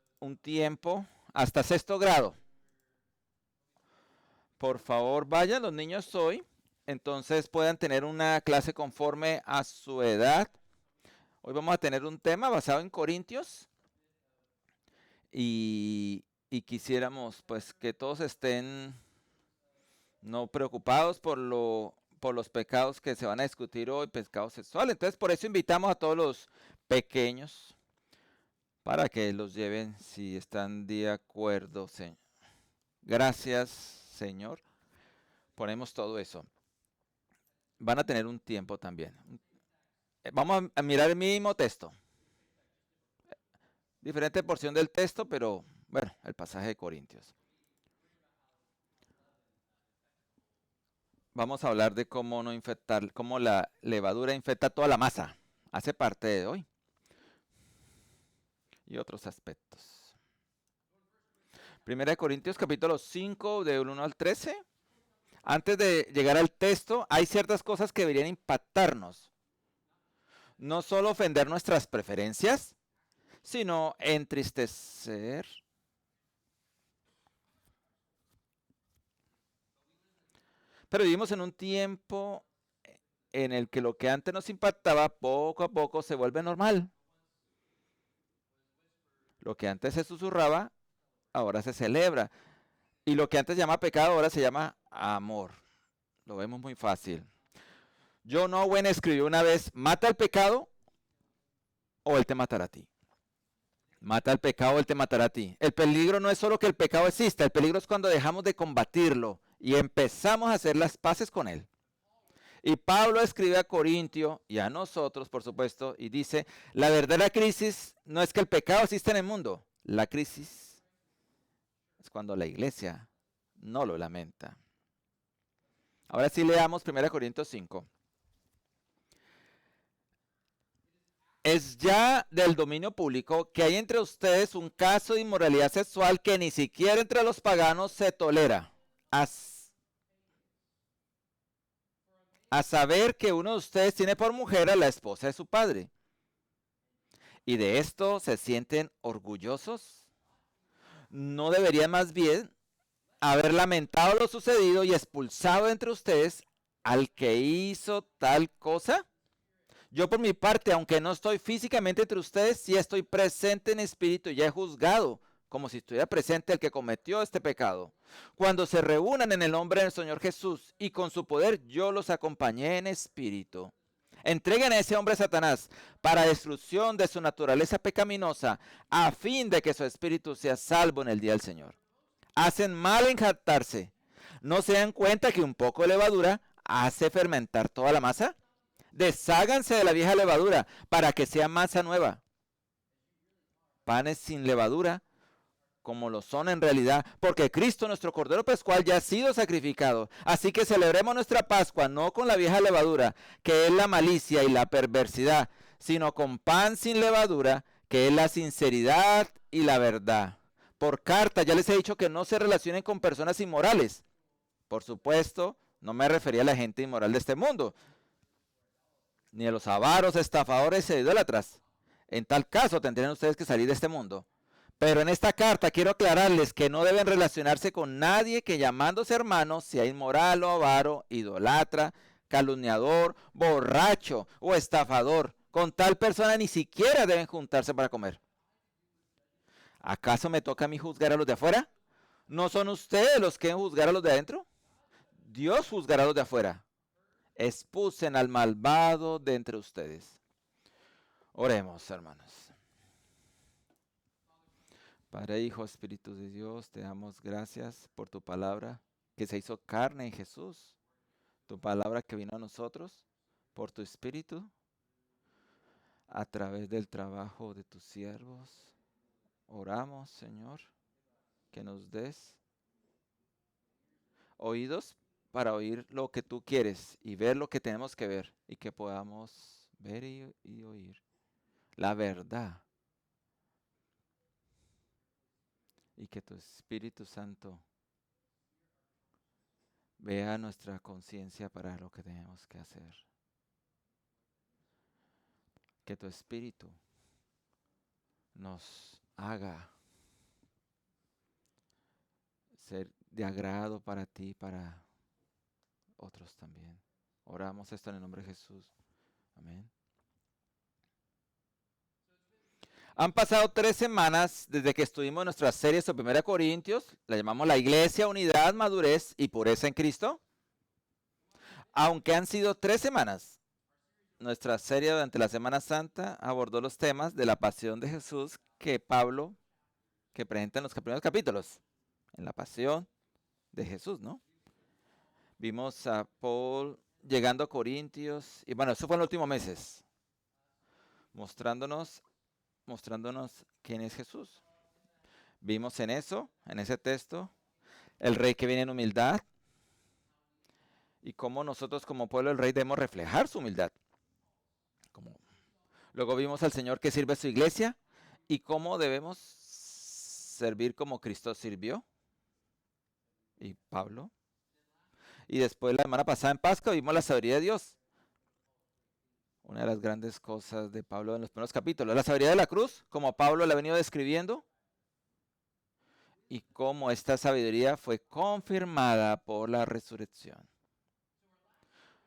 tiempo, hasta sexto grado. Por favor, vayan los niños hoy. entonces puedan tener una clase conforme a su edad. Hoy vamos a tener un tema basado en Corintios y quisiéramos pues que todos estén no preocupados por los pecados que se van a discutir hoy, pecado sexual. Entonces por eso invitamos a todos los pequeños para que los lleven si están de acuerdo, Señor. Gracias, Señor. Ponemos todo eso. Van a tener un tiempo también. Vamos a mirar el mismo texto. Diferente porción del texto, pero bueno, el pasaje de Corintios. Vamos a hablar de cómo no infectar, cómo la levadura infecta toda la masa. Hace parte de hoy. Y otros aspectos. Primera de Corintios capítulo 5, del 1 al 13. Antes de llegar al texto, hay ciertas cosas que deberían impactarnos. No solo ofender nuestras preferencias, sino entristecer. Pero vivimos en un tiempo en el que lo que antes nos impactaba poco a poco se vuelve normal. Lo que antes se susurraba, ahora se celebra. Y lo que antes se llama pecado, ahora se llama amor. Lo vemos muy fácil. John Owen escribió una vez, mata el pecado o él te matará a ti. Mata el pecado o él te matará a ti. El peligro no es solo que el pecado exista, el peligro es cuando dejamos de combatirlo y empezamos a hacer las paces con él. Y Pablo escribe a Corintio y a nosotros, por supuesto, y dice, la verdadera crisis no es que el pecado exista en el mundo. La crisis es cuando la iglesia no lo lamenta. Ahora sí leamos 1 Corintios 5. Es ya del dominio público que hay entre ustedes un caso de inmoralidad sexual que ni siquiera entre los paganos se tolera. A saber que uno de ustedes tiene por mujer a la esposa de su padre. ¿Y de esto se sienten orgullosos? ¿No deberían más bien haber lamentado lo sucedido y expulsado entre ustedes al que hizo tal cosa? Yo por mi parte, aunque no estoy físicamente entre ustedes, sí estoy presente en espíritu y he juzgado, como si estuviera presente el que cometió este pecado. Cuando se reúnan en el nombre del Señor Jesús y con su poder, yo los acompañé en espíritu. Entreguen a ese hombre a Satanás para destrucción de su naturaleza pecaminosa, a fin de que su espíritu sea salvo en el día del Señor. Hacen mal en jactarse. ¿No se dan cuenta que un poco de levadura hace fermentar toda la masa? Desháganse de la vieja levadura para que sea masa nueva. Panes sin levadura, como lo son en realidad, porque Cristo, nuestro Cordero Pascual, ya ha sido sacrificado. Así que celebremos nuestra Pascua no con la vieja levadura, que es la malicia y la perversidad, sino con pan sin levadura, que es la sinceridad y la verdad. Por carta ya les he dicho que no se relacionen con personas inmorales. Por supuesto, no me refería a la gente inmoral de este mundo, ni a los avaros, estafadores e idólatras. En tal caso tendrían ustedes que salir de este mundo. Pero en esta carta quiero aclararles que no deben relacionarse con nadie que llamándose hermano sea inmoral o avaro, idolatra, calumniador, borracho o estafador. Con tal persona ni siquiera deben juntarse para comer. ¿Acaso me toca a mí juzgar a los de afuera? ¿No son ustedes los que deben juzgar a los de adentro? Dios juzgará a los de afuera. Expulsen al malvado de entre ustedes. Oremos, hermanos. Padre, Hijo, Espíritu de Dios, te damos gracias por tu palabra que se hizo carne en Jesús, tu palabra que vino a nosotros, por tu Espíritu, a través del trabajo de tus siervos. Oramos, Señor, que nos des oídos para oír lo que tú quieres y ver lo que tenemos que ver y que podamos ver y oír la verdad. Y que tu Espíritu Santo vea nuestra conciencia para lo que tenemos que hacer. Que tu Espíritu nos haga ser de agrado para ti, para otros también. Oramos esto en el nombre de Jesús. Amén. Han pasado 3 semanas desde que estuvimos en nuestra serie sobre 1 Corintios. La llamamos la Iglesia, Unidad, Madurez y Pureza en Cristo. Aunque han sido 3 semanas, nuestra serie durante la Semana Santa abordó los temas de la pasión de Jesús que Pablo, que presenta en los primeros capítulos. En la pasión de Jesús, ¿no? Vimos a Paul llegando a Corintios. Y bueno, eso fue en los últimos meses. Mostrándonos quién es Jesús. Vimos en ese texto, el rey que viene en humildad y cómo nosotros como pueblo del rey debemos reflejar su humildad. Luego vimos al Señor que sirve a su iglesia y cómo debemos servir como Cristo sirvió. Y Pablo. Y después la semana pasada en Pascua vimos la sabiduría de Dios. Una de las grandes cosas de Pablo en los primeros capítulos. La sabiduría de la cruz, como Pablo la ha venido describiendo. Y cómo esta sabiduría fue confirmada por la resurrección.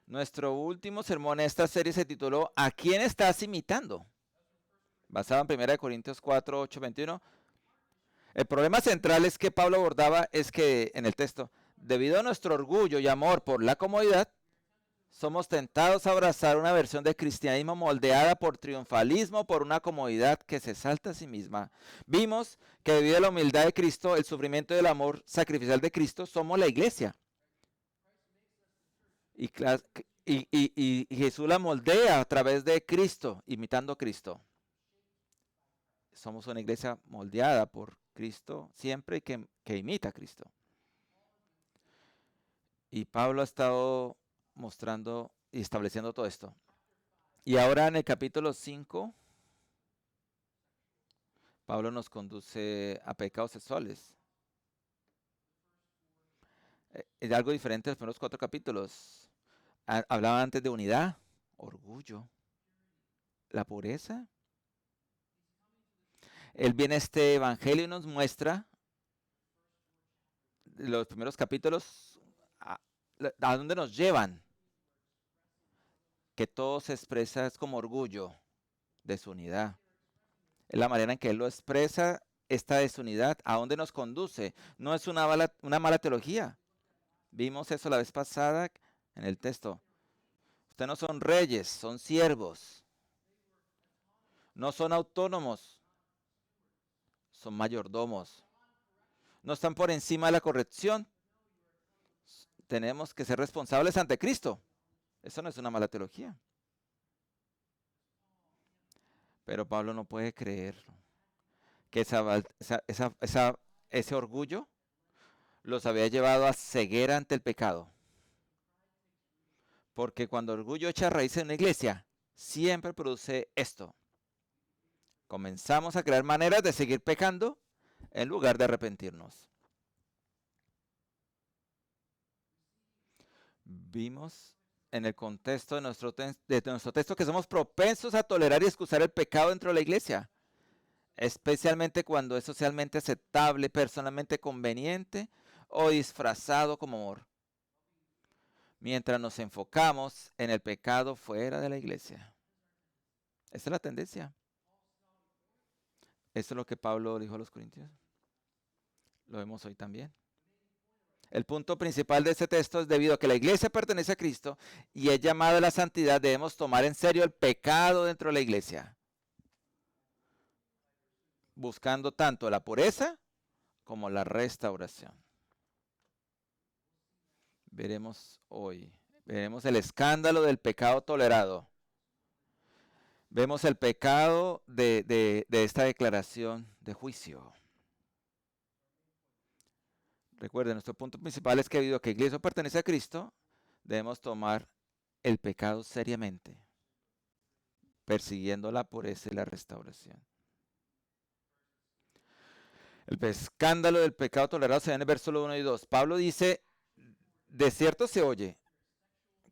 Nuestro último sermón en esta serie se tituló ¿A quién estás imitando? Basado en 1 Corintios 4, 8, 21. El problema central es que Pablo abordaba es que en el texto, debido a nuestro orgullo y amor por la comodidad, somos tentados a abrazar una versión del cristianismo moldeada por triunfalismo, por una comodidad que se salta a sí misma. Vimos que debido a la humildad de Cristo, el sufrimiento y el amor sacrificial de Cristo, somos la iglesia. Y Jesús la moldea a través de Cristo, imitando a Cristo. Somos una iglesia moldeada por Cristo siempre que imita a Cristo. Y Pablo ha estado mostrando y estableciendo todo esto. Y ahora en el capítulo 5, Pablo nos conduce a pecados sexuales. Es algo diferente de los primeros 4 capítulos. Hablaba antes de unidad, orgullo, la pureza. Él viene a este evangelio y nos muestra los primeros capítulos a dónde nos llevan. Que todo se expresa es como orgullo de su unidad. Es la manera en que él lo expresa, esta desunidad, a dónde nos conduce. No es una mala teología. Vimos eso la vez pasada en el texto. Ustedes no son reyes, son siervos. No son autónomos, son mayordomos. No están por encima de la corrección. Tenemos que ser responsables ante Cristo. Eso no es una mala teología. Pero Pablo no puede creer que ese orgullo los había llevado a ceguera ante el pecado. Porque cuando orgullo echa raíz en una iglesia, siempre produce esto. Comenzamos a crear maneras de seguir pecando en lugar de arrepentirnos. Vimos en el contexto de nuestro texto que somos propensos a tolerar y excusar el pecado dentro de la iglesia, especialmente cuando es socialmente aceptable, personalmente conveniente o disfrazado como amor, mientras nos enfocamos en el pecado fuera de la iglesia. Esa es la tendencia. Eso es lo que Pablo dijo a los corintios. Lo vemos hoy también. El punto principal de este texto es debido a que la iglesia pertenece a Cristo y es llamada a la santidad, debemos tomar en serio el pecado dentro de la iglesia, buscando tanto la pureza como la restauración. Veremos el escándalo del pecado tolerado. Vemos el pecado de esta declaración de juicio. Recuerden, nuestro punto principal es que debido a que la iglesia pertenece a Cristo, debemos tomar el pecado seriamente, persiguiendo la pureza y la restauración. El escándalo del pecado tolerado se ve en el verso 1 y 2. Pablo dice, de cierto se oye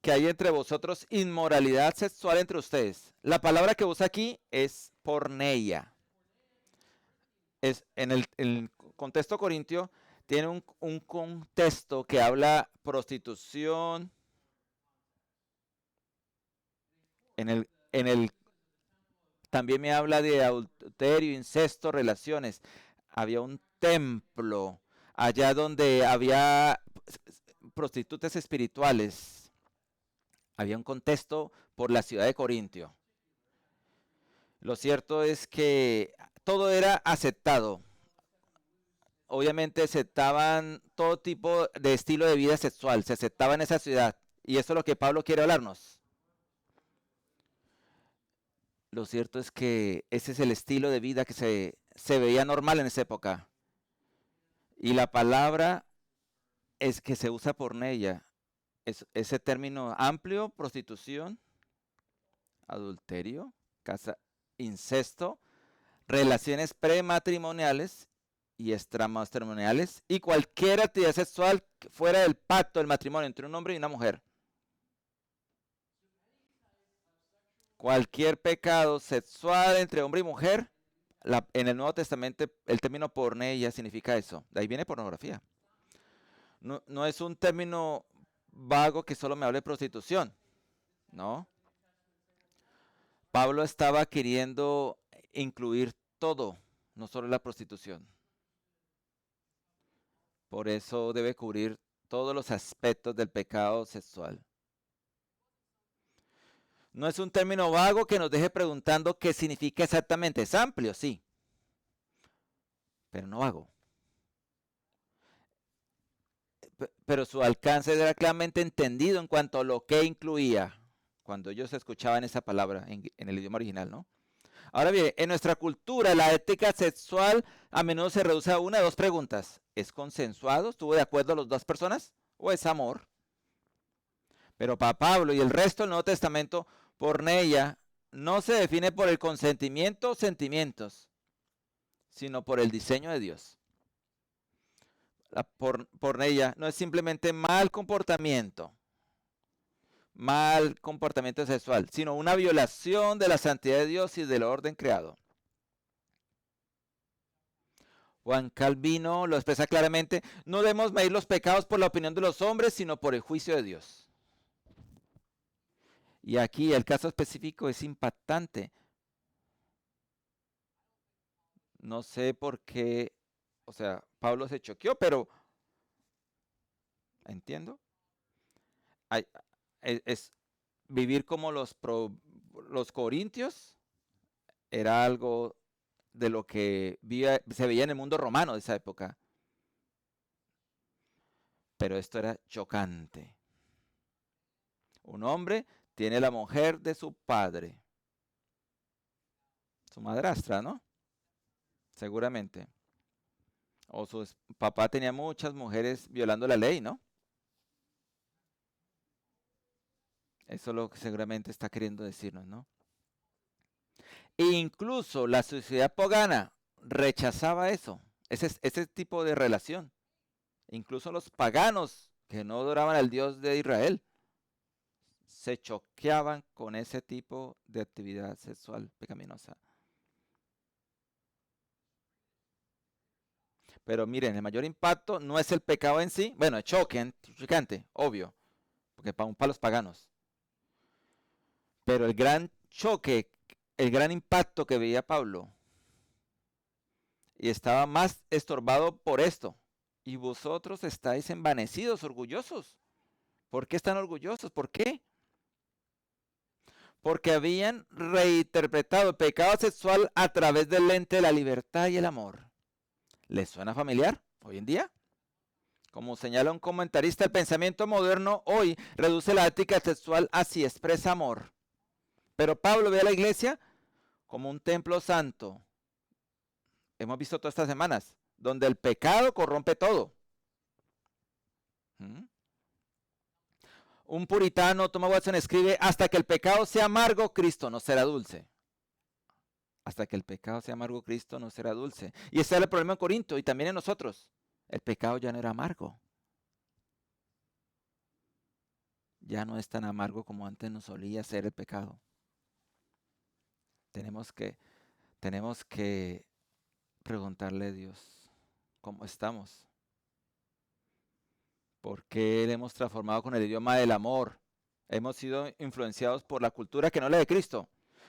que hay entre vosotros inmoralidad sexual entre ustedes. La palabra que usa aquí es porneia. En el contexto corintio tiene un contexto que habla prostitución, En el también me habla de adulterio, incesto, relaciones. Había un templo allá donde había prostitutas espirituales. Había un contexto por la ciudad de Corintio. Lo cierto es que todo era aceptado. Obviamente aceptaban todo tipo de estilo de vida sexual, se aceptaba en esa ciudad. Y eso es lo que Pablo quiere hablarnos. Lo cierto es que ese es el estilo de vida que se veía normal en esa época. Y la palabra es que se usa por ella. Ese término amplio, prostitución, adulterio, casa, incesto, relaciones prematrimoniales y extramatrimoniales y cualquier actividad sexual fuera del pacto del matrimonio entre un hombre y una mujer. Cualquier pecado sexual entre hombre y mujer, en el Nuevo Testamento el término porneia significa eso. De ahí viene pornografía. No, no es un término vago que solo me hable de prostitución, ¿no? Pablo estaba queriendo incluir todo, no solo la prostitución. Por eso debe cubrir todos los aspectos del pecado sexual. No es un término vago que nos deje preguntando qué significa exactamente. Es amplio, sí, pero no vago. Pero su alcance era claramente entendido en cuanto a lo que incluía cuando ellos escuchaban esa palabra en el idioma original, ¿no? Ahora bien, en nuestra cultura la ética sexual a menudo se reduce a una de dos preguntas. ¿Es consensuado? ¿Estuvo de acuerdo las dos personas? ¿O es amor? Pero para Pablo y el resto del Nuevo Testamento, porneia no se define por el consentimiento o sentimientos, sino por el diseño de Dios. La porneia no es simplemente mal comportamiento sexual, sino una violación de la santidad de Dios y del orden creado. Juan Calvino lo expresa claramente, no debemos medir los pecados por la opinión de los hombres, sino por el juicio de Dios. Y aquí el caso específico es impactante. No sé por qué, o sea, Pablo se choqueó, pero entiendo. Hay, es vivir como los corintios era algo de lo que se veía en el mundo romano de esa época. Pero esto era chocante. Un hombre tiene la mujer de su padre, su madrastra, ¿no? Seguramente. O su papá tenía muchas mujeres violando la ley, ¿no? Eso es lo que seguramente está queriendo decirnos, ¿no? E incluso la sociedad pagana rechazaba eso, ese tipo de relación. Incluso los paganos que no adoraban al Dios de Israel se choqueaban con ese tipo de actividad sexual pecaminosa. Pero miren, el mayor impacto no es el pecado en sí. Bueno, es chocante, obvio, porque para los paganos. Pero el gran choque, el gran impacto que veía Pablo, y estaba más estorbado por esto. Y vosotros estáis envanecidos, orgullosos. ¿Por qué están orgullosos? ¿Por qué? Porque habían reinterpretado el pecado sexual a través del lente de la libertad y el amor. ¿Les suena familiar hoy en día? Como señala un comentarista, el pensamiento moderno hoy reduce la ética sexual a si expresa amor. Pero Pablo ve a la iglesia como un templo santo. Hemos visto todas estas semanas, donde el pecado corrompe todo. ¿Mm? Un puritano, Thomas Watson, escribe, hasta que el pecado sea amargo, Cristo no será dulce. Hasta que el pecado sea amargo, Cristo no será dulce. Y ese era el problema en Corinto y también en nosotros. El pecado ya no era amargo. Ya no es tan amargo como antes nos solía ser el pecado. Tenemos que preguntarle a Dios, ¿cómo estamos? ¿Por qué le hemos transformado con el idioma del amor? Hemos sido influenciados por la cultura que no es la de Cristo.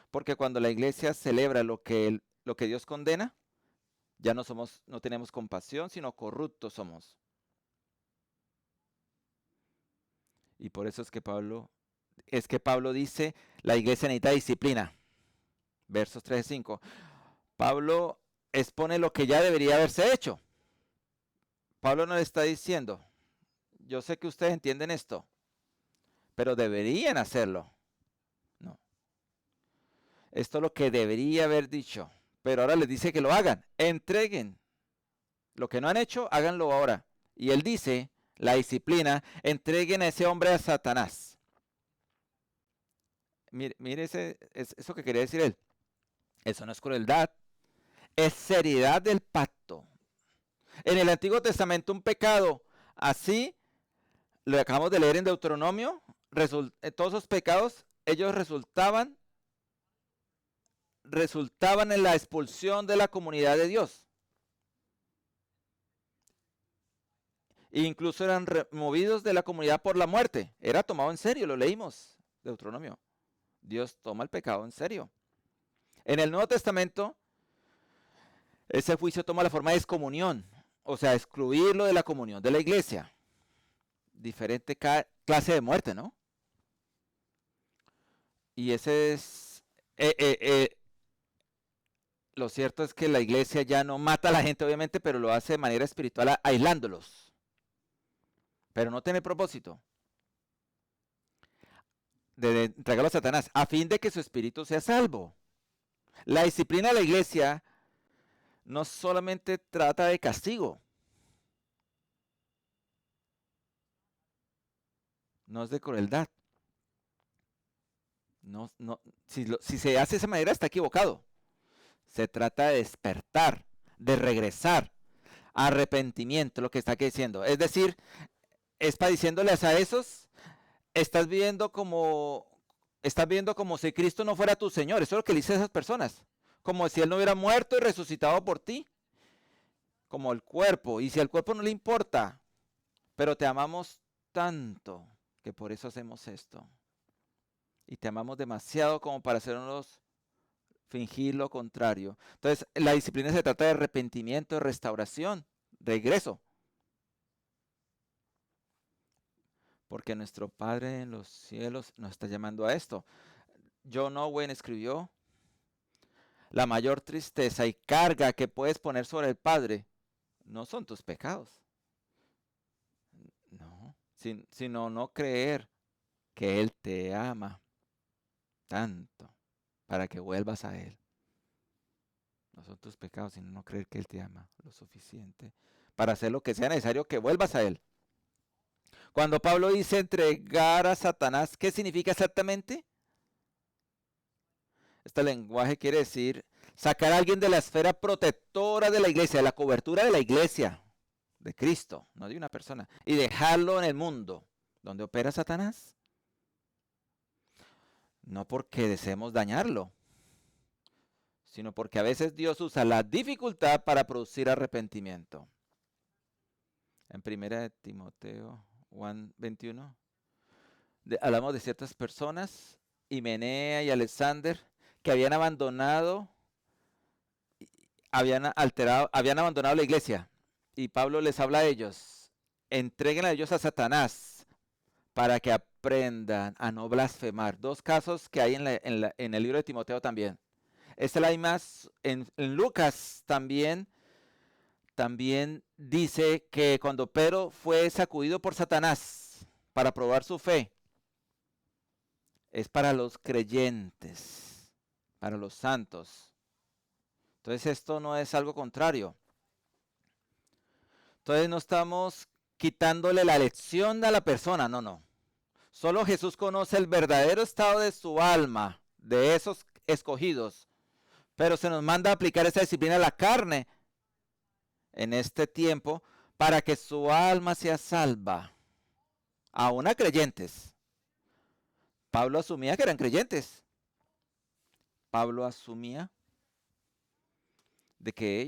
Porque cuando la iglesia celebra lo que Dios condena, ya no tenemos compasión, sino corruptos somos. Y por eso es que Pablo dice, la iglesia necesita disciplina. Versos 3 y 5. Pablo expone lo que ya debería haberse hecho. Pablo no le está diciendo, yo sé que ustedes entienden esto, pero deberían hacerlo. No. Esto es lo que debería haber dicho. Pero ahora les dice que lo hagan. Entreguen. Lo que no han hecho, háganlo ahora. Y él dice, la disciplina, entreguen a ese hombre a Satanás. Mire eso que quería decir él. Eso no es crueldad, es seriedad del pacto. En el Antiguo Testamento un pecado así, lo acabamos de leer en Deuteronomio, todos esos pecados, ellos resultaban en la expulsión de la comunidad de Dios. E incluso eran removidos de la comunidad por la muerte. Era tomado en serio, lo leímos, Deuteronomio. Dios toma el pecado en serio. En el Nuevo Testamento, ese juicio toma la forma de excomunión, o sea, excluirlo de la comunión de la iglesia. Diferente clase de muerte, ¿no? Y ese es... lo cierto es que la iglesia ya no mata a la gente, obviamente, pero lo hace de manera espiritual, aislándolos. Pero no tiene propósito de entregarlo a Satanás, a fin de que su espíritu sea salvo. La disciplina de la iglesia no solamente trata de castigo, no es de crueldad. Si se hace de esa manera está equivocado. Se trata de despertar, de regresar, arrepentimiento, lo que está aquí diciendo. Es decir, es para diciéndoles a esos, estás viendo como si Cristo no fuera tu Señor. Eso es lo que le dice a esas personas. Como si Él no hubiera muerto y resucitado por ti. Como el cuerpo. Y si al cuerpo no le importa, pero te amamos tanto que por eso hacemos esto. Y te amamos demasiado como para hacernos fingir lo contrario. Entonces, la disciplina se trata de arrepentimiento, de restauración, regreso. Porque nuestro Padre en los cielos nos está llamando a esto. John Owen escribió, la mayor tristeza y carga que puedes poner sobre el Padre no son tus pecados. No, sino no creer que Él te ama tanto para que vuelvas a Él. No son tus pecados, sino no creer que Él te ama lo suficiente para hacer lo que sea necesario que vuelvas a Él. Cuando Pablo dice entregar a Satanás, ¿qué significa exactamente? Este lenguaje quiere decir sacar a alguien de la esfera protectora de la iglesia, de la cobertura de la iglesia, de Cristo, no de una persona, y dejarlo en el mundo donde opera Satanás. No porque deseemos dañarlo, sino porque a veces Dios usa la dificultad para producir arrepentimiento. En 1 Timoteo 1:21 hablamos de ciertas personas, Himenea y Alexander, que habían abandonado la iglesia. Y Pablo les habla a ellos, entreguen a ellos a Satanás para que aprendan a no blasfemar. Dos casos que hay en el libro de Timoteo también. Esta la hay más en Lucas también dice que cuando Pedro fue sacudido por Satanás para probar su fe, es para los creyentes, para los santos. Entonces esto no es algo contrario. Entonces no estamos quitándole la lección a la persona, no. Solo Jesús conoce el verdadero estado de su alma, de esos escogidos. Pero se nos manda a aplicar esa disciplina a la carne en este tiempo para que su alma sea salva. Aún a creyentes. Pablo asumía que eran creyentes. Pablo asumía de que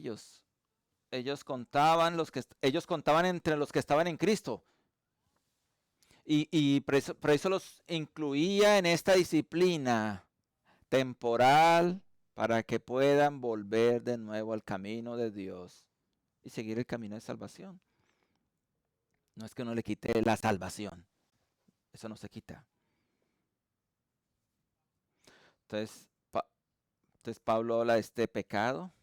ellos contaban entre los que estaban en Cristo. Y por eso los incluía en esta disciplina temporal para que puedan volver de nuevo al camino de Dios y seguir el camino de salvación. No es que uno le quite la salvación, eso no se quita. Entonces, entonces Pablo habla de este pecado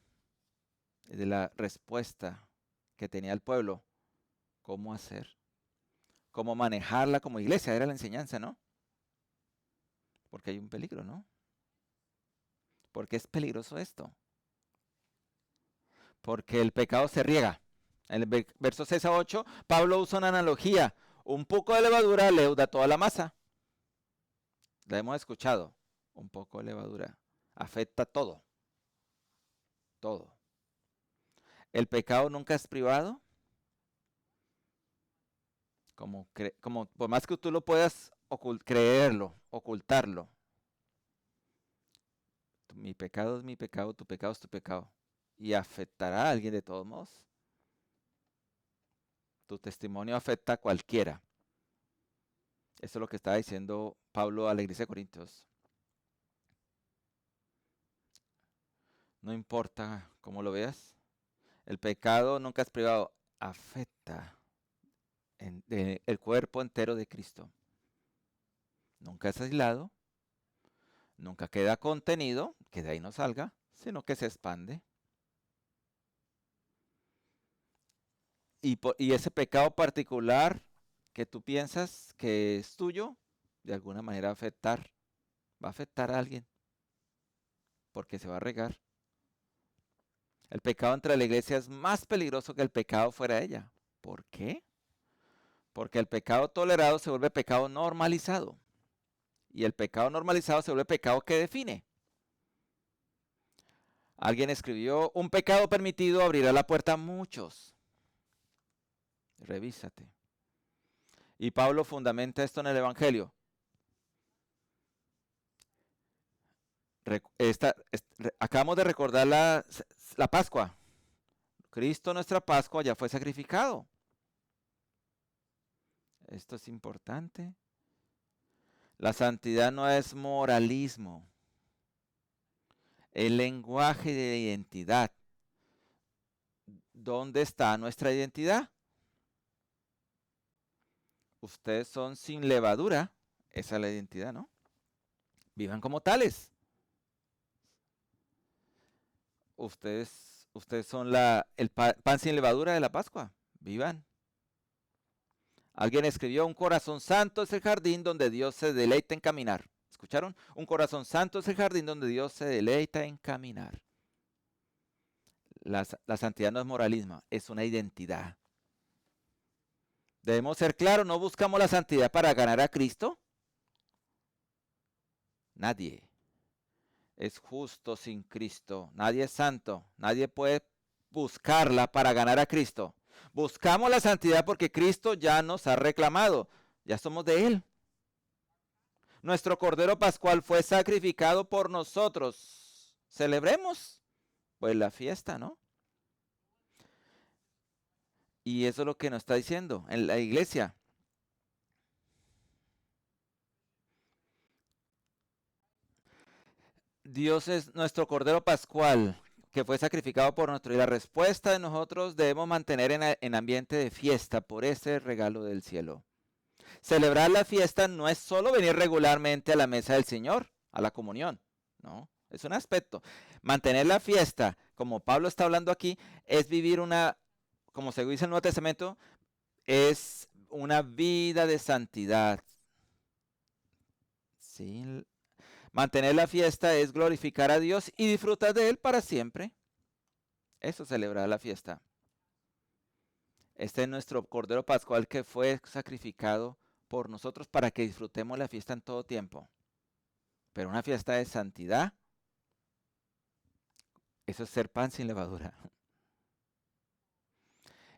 y de la respuesta que tenía el pueblo. ¿Cómo hacer? ¿Cómo manejarla como iglesia? Era la enseñanza, ¿no? Porque hay un peligro, ¿no? Porque es peligroso esto. Porque el pecado se riega. En el verso 6 a 8, Pablo usa una analogía. Un poco de levadura leuda toda la masa. La hemos escuchado. Un poco de levadura afecta todo. Todo. El pecado nunca es privado. Como por más que tú lo puedas creerlo, ocultarlo. Mi pecado es mi pecado, tu pecado es tu pecado. Y afectará a alguien de todos modos. Tu testimonio afecta a cualquiera. Eso es lo que estaba diciendo Pablo a la iglesia de Corintios. No importa cómo lo veas. El pecado nunca es privado. Afecta el cuerpo entero de Cristo. Nunca es aislado. Nunca queda contenido, que de ahí no salga, sino que se expande. Y ese pecado particular que tú piensas que es tuyo, de alguna manera va a afectar a alguien, porque se va a regar. El pecado entre la iglesia es más peligroso que el pecado fuera de ella. ¿Por qué? Porque el pecado tolerado se vuelve pecado normalizado. Y el pecado normalizado se vuelve pecado que define. Alguien escribió, un pecado permitido abrirá la puerta a muchos. Revísate. Y Pablo fundamenta esto en el Evangelio. Acabamos de recordar la Pascua. Cristo, nuestra Pascua, ya fue sacrificado. Esto es importante. La santidad no es moralismo. El lenguaje de identidad. ¿Dónde está nuestra identidad? Ustedes son sin levadura. Esa es la identidad, ¿no? Vivan como tales. Ustedes son el pan sin levadura de la Pascua. Vivan. Alguien escribió, un corazón santo es el jardín donde Dios se deleita en caminar. ¿Escucharon? Un corazón santo es el jardín donde Dios se deleita en caminar. La santidad no es moralismo, es una identidad. Debemos ser claros, no buscamos la santidad para ganar a Cristo. Nadie es justo sin Cristo. Nadie es santo. Nadie puede buscarla para ganar a Cristo. Buscamos la santidad porque Cristo ya nos ha reclamado. Ya somos de Él. Nuestro Cordero Pascual fue sacrificado por nosotros. Celebremos, pues, la fiesta, ¿no? Y eso es lo que nos está diciendo en la iglesia. Dios es nuestro Cordero Pascual, que fue sacrificado por nosotros. Y la respuesta de nosotros debemos mantener en ambiente de fiesta por ese regalo del cielo. Celebrar la fiesta no es solo venir regularmente a la mesa del Señor, a la comunión, ¿no? Es un aspecto. Mantener la fiesta, como Pablo está hablando aquí, es vivir como se dice en el Nuevo Testamento, es una vida de santidad. ¿Sí? Mantener la fiesta es glorificar a Dios y disfrutar de Él para siempre. Eso es celebrar la fiesta. Este es nuestro Cordero Pascual que fue sacrificado por nosotros para que disfrutemos la fiesta en todo tiempo. Pero una fiesta de santidad, eso es ser pan sin levadura.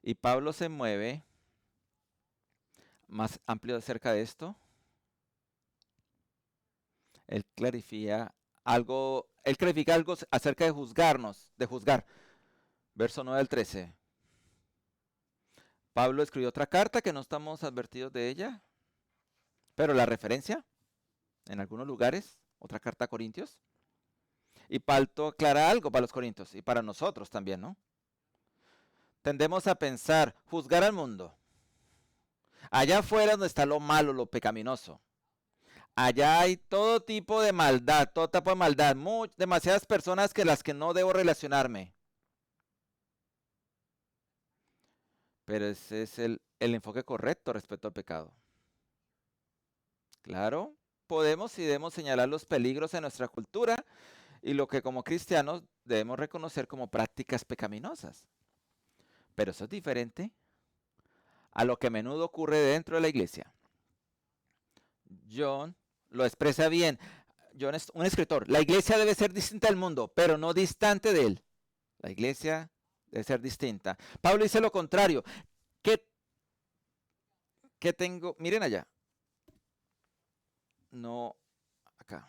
Y Pablo se mueve más amplio acerca de esto. Él clarifica algo acerca de juzgarnos, de juzgar. Verso 9 al 13. Pablo escribió otra carta que no estamos advertidos de ella. Pero la referencia, en algunos lugares, otra carta a Corintios, y Pablo aclara algo para los corintios y para nosotros también, ¿no? Tendemos a pensar, juzgar al mundo. Allá afuera donde está lo malo, lo pecaminoso. Allá hay todo tipo de maldad, todo tipo de maldad, demasiadas personas que las que no debo relacionarme. Pero ese es el enfoque correcto respecto al pecado. Claro, podemos y debemos señalar los peligros en nuestra cultura y lo que como cristianos debemos reconocer como prácticas pecaminosas. Pero eso es diferente a lo que a menudo ocurre dentro de la iglesia. John lo expresa bien. John es un escritor. La iglesia debe ser distinta del mundo, pero no distante de él. La iglesia debe ser distinta. Pablo dice lo contrario. ¿Qué, qué tengo? Miren allá. No, acá.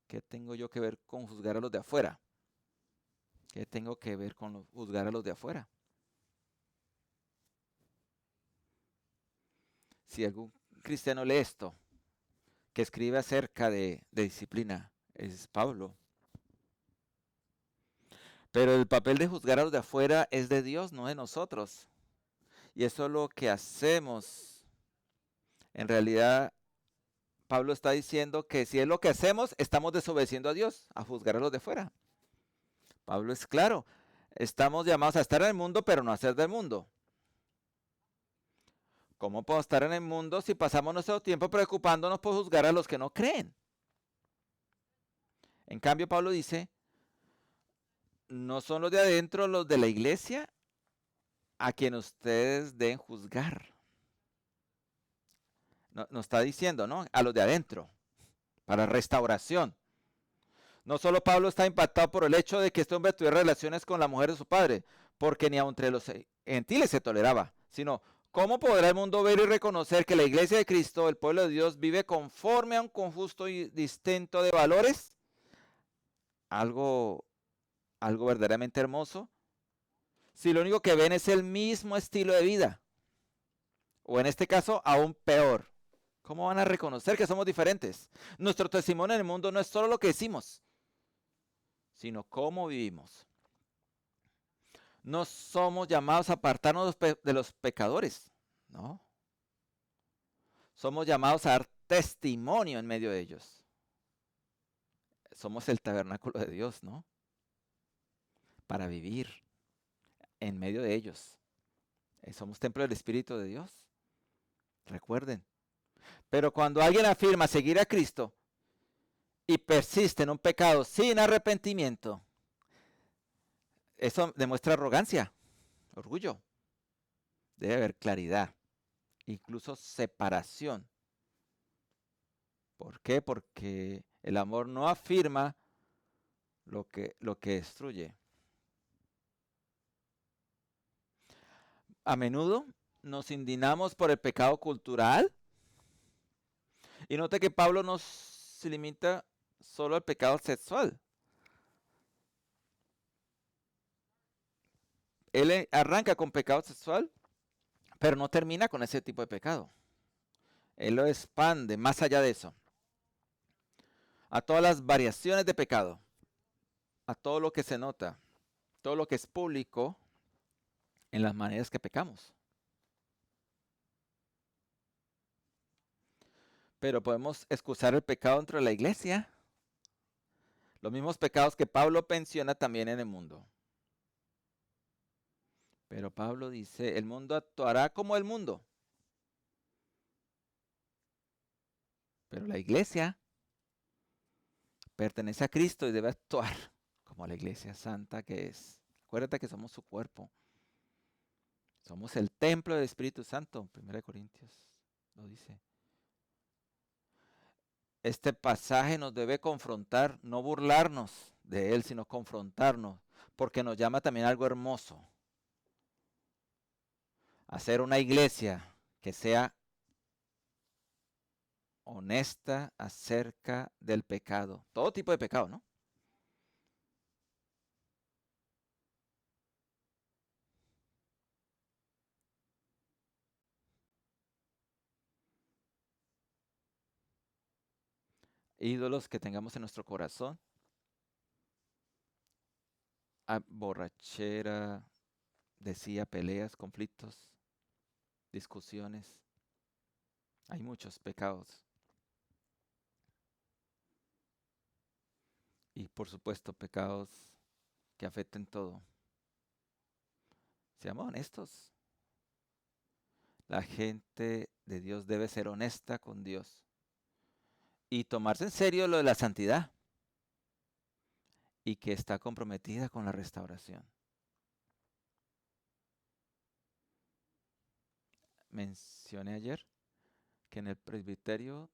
¿Qué tengo yo que ver con juzgar a los de afuera? ¿Qué tengo que ver con juzgar a los de afuera? Si algún cristiano lee esto, que escribe acerca de disciplina, es Pablo. Pero el papel de juzgar a los de afuera es de Dios, no de nosotros. Y eso es lo que hacemos. En realidad, Pablo está diciendo que si es lo que hacemos, estamos desobedeciendo a Dios, a juzgar a los de afuera. Pablo es claro, estamos llamados a estar en el mundo, pero no a ser del mundo. ¿Cómo podemos estar en el mundo si pasamos nuestro tiempo preocupándonos por juzgar a los que no creen? En cambio, Pablo dice, no son los de adentro, los de la iglesia, a quien ustedes deben juzgar. Nos está diciendo, ¿no? A los de adentro, para restauración. No solo Pablo está impactado por el hecho de que este hombre tuviera relaciones con la mujer de su padre, porque ni aun entre los gentiles se toleraba, sino cómo podrá el mundo ver y reconocer que la iglesia de Cristo, el pueblo de Dios, vive conforme a un conjunto distinto de valores, algo, algo verdaderamente hermoso, si lo único que ven es el mismo estilo de vida, o en este caso aún peor. ¿Cómo van a reconocer que somos diferentes? Nuestro testimonio en el mundo no es solo lo que decimos, sino cómo vivimos. No somos llamados a apartarnos de los pecadores, ¿no? Somos llamados a dar testimonio en medio de ellos. Somos el tabernáculo de Dios, ¿no? Para vivir en medio de ellos. Somos templo del Espíritu de Dios. Recuerden. Pero cuando alguien afirma seguir a Cristo y persiste en un pecado sin arrepentimiento, eso demuestra arrogancia, orgullo. Debe haber claridad, incluso separación. ¿Por qué? Porque el amor no afirma lo que destruye. A menudo nos indignamos por el pecado cultural. Y note que Pablo no se limita solo al pecado sexual. Él arranca con pecado sexual, pero no termina con ese tipo de pecado. Él lo expande más allá de eso. A todas las variaciones de pecado, a todo lo que se nota, todo lo que es público en las maneras que pecamos. Pero podemos excusar el pecado dentro de la iglesia. Los mismos pecados que Pablo menciona también en el mundo. Pero Pablo dice, el mundo actuará como el mundo. Pero la iglesia pertenece a Cristo y debe actuar como la iglesia santa que es. Acuérdate que somos su cuerpo. Somos el templo del Espíritu Santo. 1 Corintios lo dice. Este pasaje nos debe confrontar, no burlarnos de él, sino confrontarnos, porque nos llama también a algo hermoso. Hacer una iglesia que sea honesta acerca del pecado. Todo tipo de pecado, ¿no? ídolos que tengamos en nuestro corazón, borrachera, decía, peleas, conflictos, discusiones. Hay muchos pecados. Y por supuesto, pecados que afecten todo. Seamos honestos. La gente de Dios debe ser honesta con Dios y tomarse en serio lo de la santidad y que está comprometida con la restauración. Mencioné ayer que en el presbiterio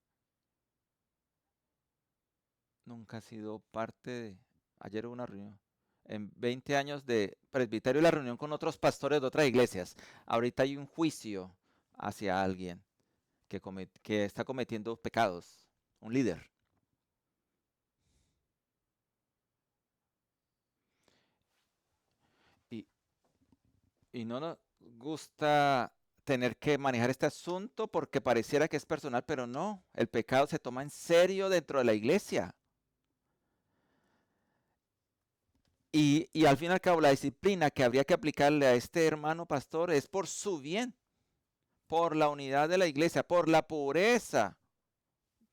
nunca ha sido parte de... Ayer hubo una reunión. En 20 años de presbiterio, la reunión con otros pastores de otras iglesias. Ahorita hay un juicio hacia alguien que está cometiendo pecados. Un líder. Y, y no nos gusta tener que manejar este asunto porque pareciera que es personal, pero no. El pecado se toma en serio dentro de la iglesia. Y al fin y al cabo, la disciplina que habría que aplicarle a este hermano pastor es por su bien, por la unidad de la iglesia, por la pureza,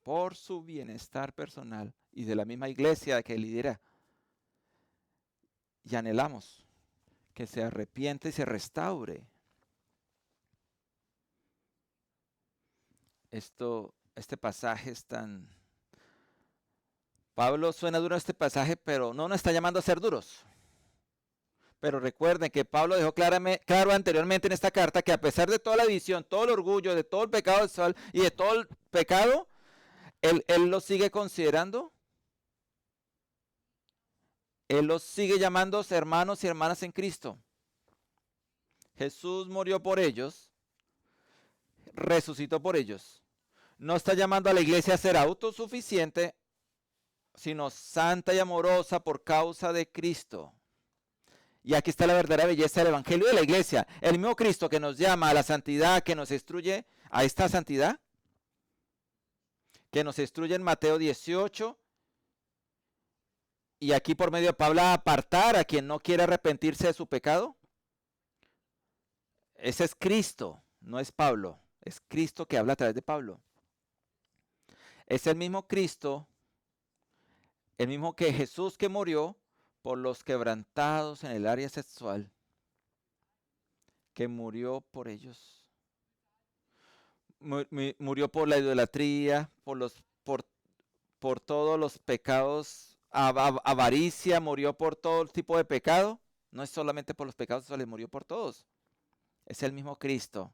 por su bienestar personal y de la misma iglesia que lidera. Y anhelamos que se arrepiente y se restaure. Este pasaje es tan... Pablo suena duro este pasaje, pero no nos está llamando a ser duros. Pero recuerden que Pablo dejó claro anteriormente en esta carta que a pesar de toda la división, todo el orgullo, de todo el pecado sexual y de todo el pecado, él lo sigue considerando. Él los sigue llamando hermanos y hermanas en Cristo. Jesús murió por ellos, resucitó por ellos. No está llamando a la iglesia a ser autosuficiente, sino santa y amorosa por causa de Cristo. Y aquí está la verdadera belleza del Evangelio de la iglesia. El mismo Cristo que nos llama a la santidad, que nos instruye a esta santidad, que nos instruye en Mateo 18, y aquí por medio de Pablo a apartar a quien no quiere arrepentirse de su pecado. Ese es Cristo, no es Pablo. Es Cristo que habla a través de Pablo. Es el mismo Cristo, el mismo que Jesús que murió por los quebrantados en el área sexual, que murió por ellos. Murió por la idolatría, por todos los pecados, avaricia, murió por todo tipo de pecado. No es solamente por los pecados sexuales, murió por todos. Es el mismo Cristo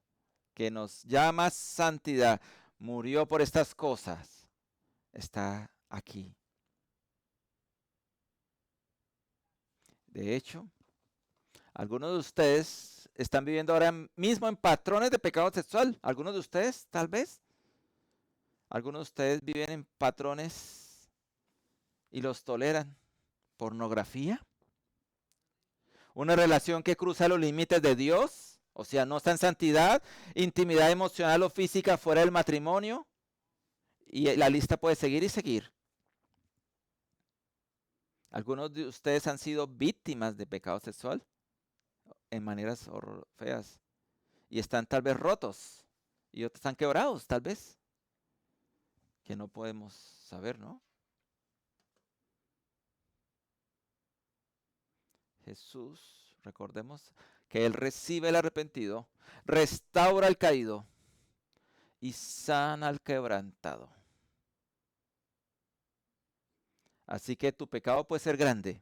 que nos llama santidad, murió por estas cosas. Está aquí. De hecho, algunos de ustedes están viviendo ahora mismo en patrones de pecado sexual. Algunos de ustedes, tal vez. Algunos de ustedes viven en patrones y los toleran. Pornografía. Una relación que cruza los límites de Dios. O sea, no está en santidad. Intimidad emocional o física fuera del matrimonio. Y la lista puede seguir y seguir. Algunos de ustedes han sido víctimas de pecado sexual en maneras feas y están tal vez rotos y otros están quebrados tal vez, que no podemos saber, ¿no? Jesús, recordemos que Él recibe el arrepentido, restaura al caído y sana al quebrantado. Así que tu pecado puede ser grande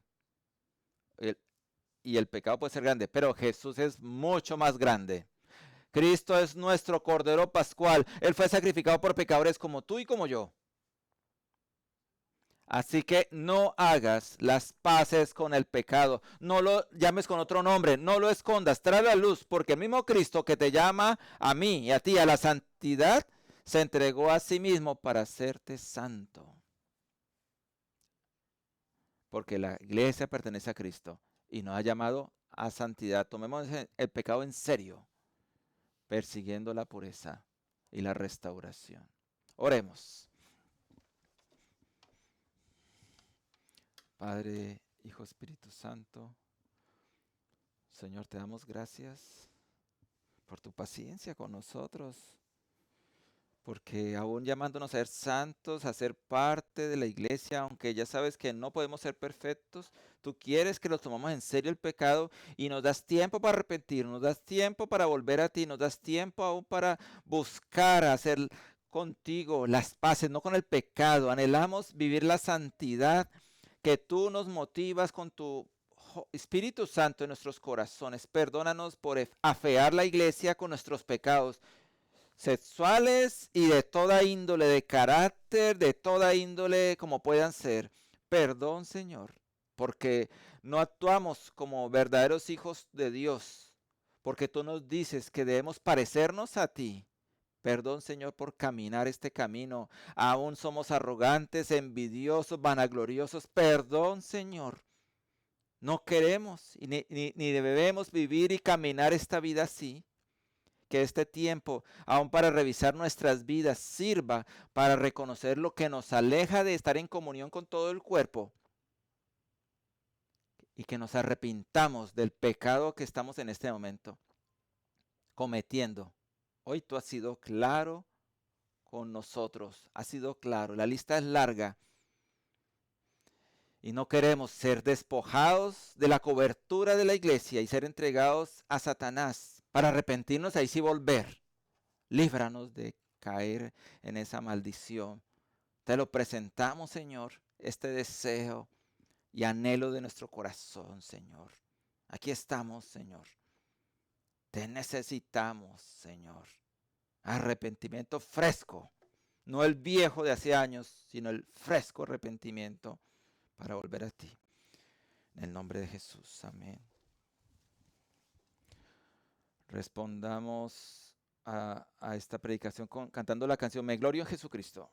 y el pecado puede ser grande, pero Jesús es mucho más grande. Cristo es nuestro Cordero Pascual. Él fue sacrificado por pecadores como tú y como yo. Así que no hagas las paces con el pecado. No lo llames con otro nombre. No lo escondas. Trae la luz, porque el mismo Cristo que te llama a mí y a ti a la santidad, se entregó a sí mismo para hacerte santo. Porque la iglesia pertenece a Cristo y nos ha llamado a santidad. Tomemos el pecado en serio, persiguiendo la pureza y la restauración. Oremos. Padre, Hijo, Espíritu Santo, Señor, te damos gracias por tu paciencia con nosotros, porque aún llamándonos a ser santos, a ser parte de la iglesia, aunque ya sabes que no podemos ser perfectos, tú quieres que nos tomamos en serio el pecado y nos das tiempo para arrepentir, nos das tiempo para volver a ti, nos das tiempo aún para buscar hacer contigo las paces, no con el pecado. Anhelamos vivir la santidad que tú nos motivas con tu Espíritu Santo en nuestros corazones. Perdónanos por afear la iglesia con nuestros pecados sexuales y de toda índole, de carácter, de toda índole como puedan ser. Perdón, Señor, porque no actuamos como verdaderos hijos de Dios, porque tú nos dices que debemos parecernos a ti. Perdón, Señor, por caminar este camino. Aún somos arrogantes, envidiosos, vanagloriosos. Perdón, Señor. No queremos ni debemos vivir y caminar esta vida así. Que este tiempo, aún para revisar nuestras vidas, sirva para reconocer lo que nos aleja de estar en comunión con todo el cuerpo y que nos arrepintamos del pecado que estamos en este momento cometiendo. Hoy tú has sido claro con nosotros, has sido claro, la lista es larga y no queremos ser despojados de la cobertura de la iglesia y ser entregados a Satanás para arrepentirnos y ahí sí volver. Líbranos de caer en esa maldición. Te lo presentamos, Señor, este deseo y anhelo de nuestro corazón, Señor. Aquí estamos, Señor. Te necesitamos, Señor. Arrepentimiento fresco, no el viejo de hace años, sino el fresco arrepentimiento para volver a ti. En el nombre de Jesús, amén. Respondamos a esta predicación cantando la canción Me Glorio en Jesucristo.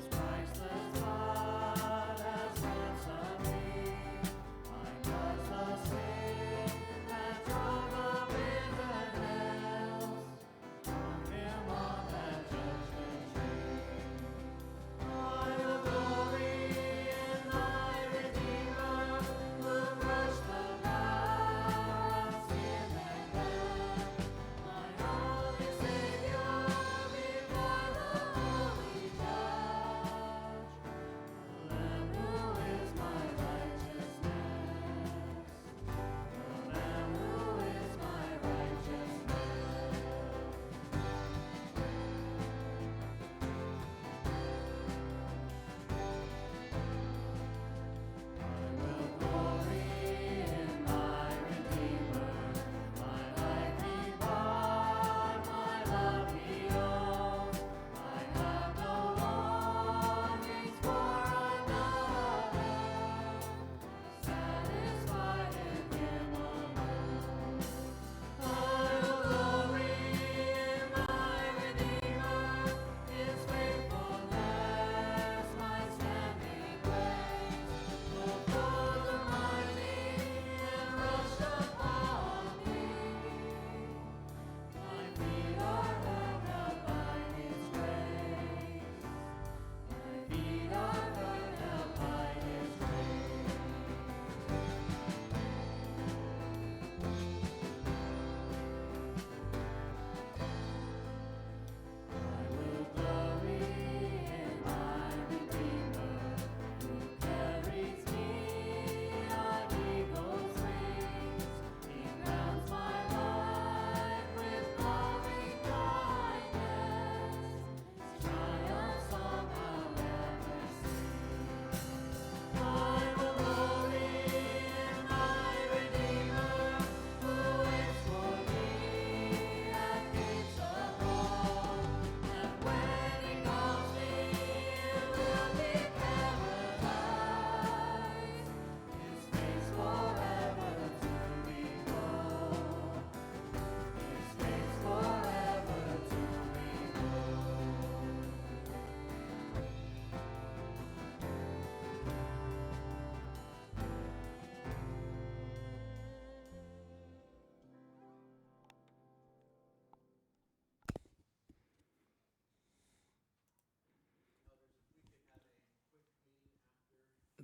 Priceless blood has ransomed me. My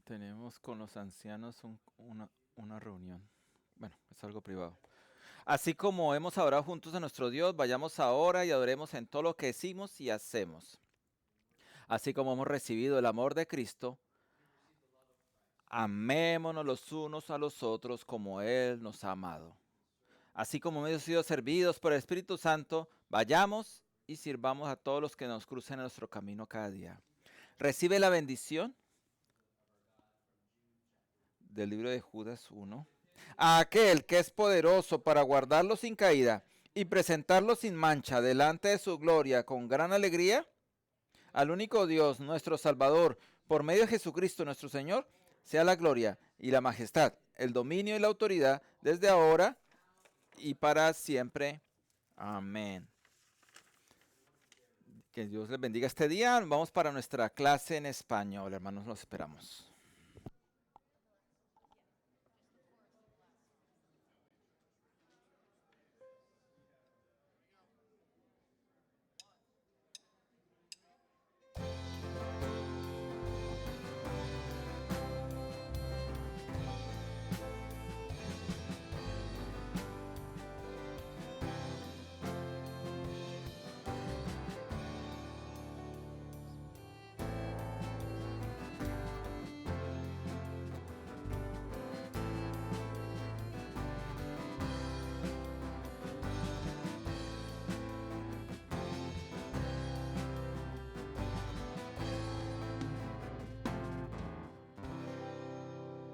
Tenemos con los ancianos una reunión. Bueno, es algo privado. Así como hemos adorado juntos a nuestro Dios, vayamos ahora y adoremos en todo lo que decimos y hacemos. Así como hemos recibido el amor de Cristo, amémonos los unos a los otros como Él nos ha amado. Así como hemos sido servidos por el Espíritu Santo, vayamos y sirvamos a todos los que nos crucen en nuestro camino cada día. Recibe la bendición del libro de Judas 1. A aquel que es poderoso para guardarlo sin caída y presentarlo sin mancha delante de su gloria con gran alegría, al único Dios, nuestro Salvador, por medio de Jesucristo nuestro Señor, sea la gloria y la majestad, el dominio y la autoridad desde ahora y para siempre. Amén. Que Dios les bendiga este día. Vamos para nuestra clase en español, hermanos, los esperamos.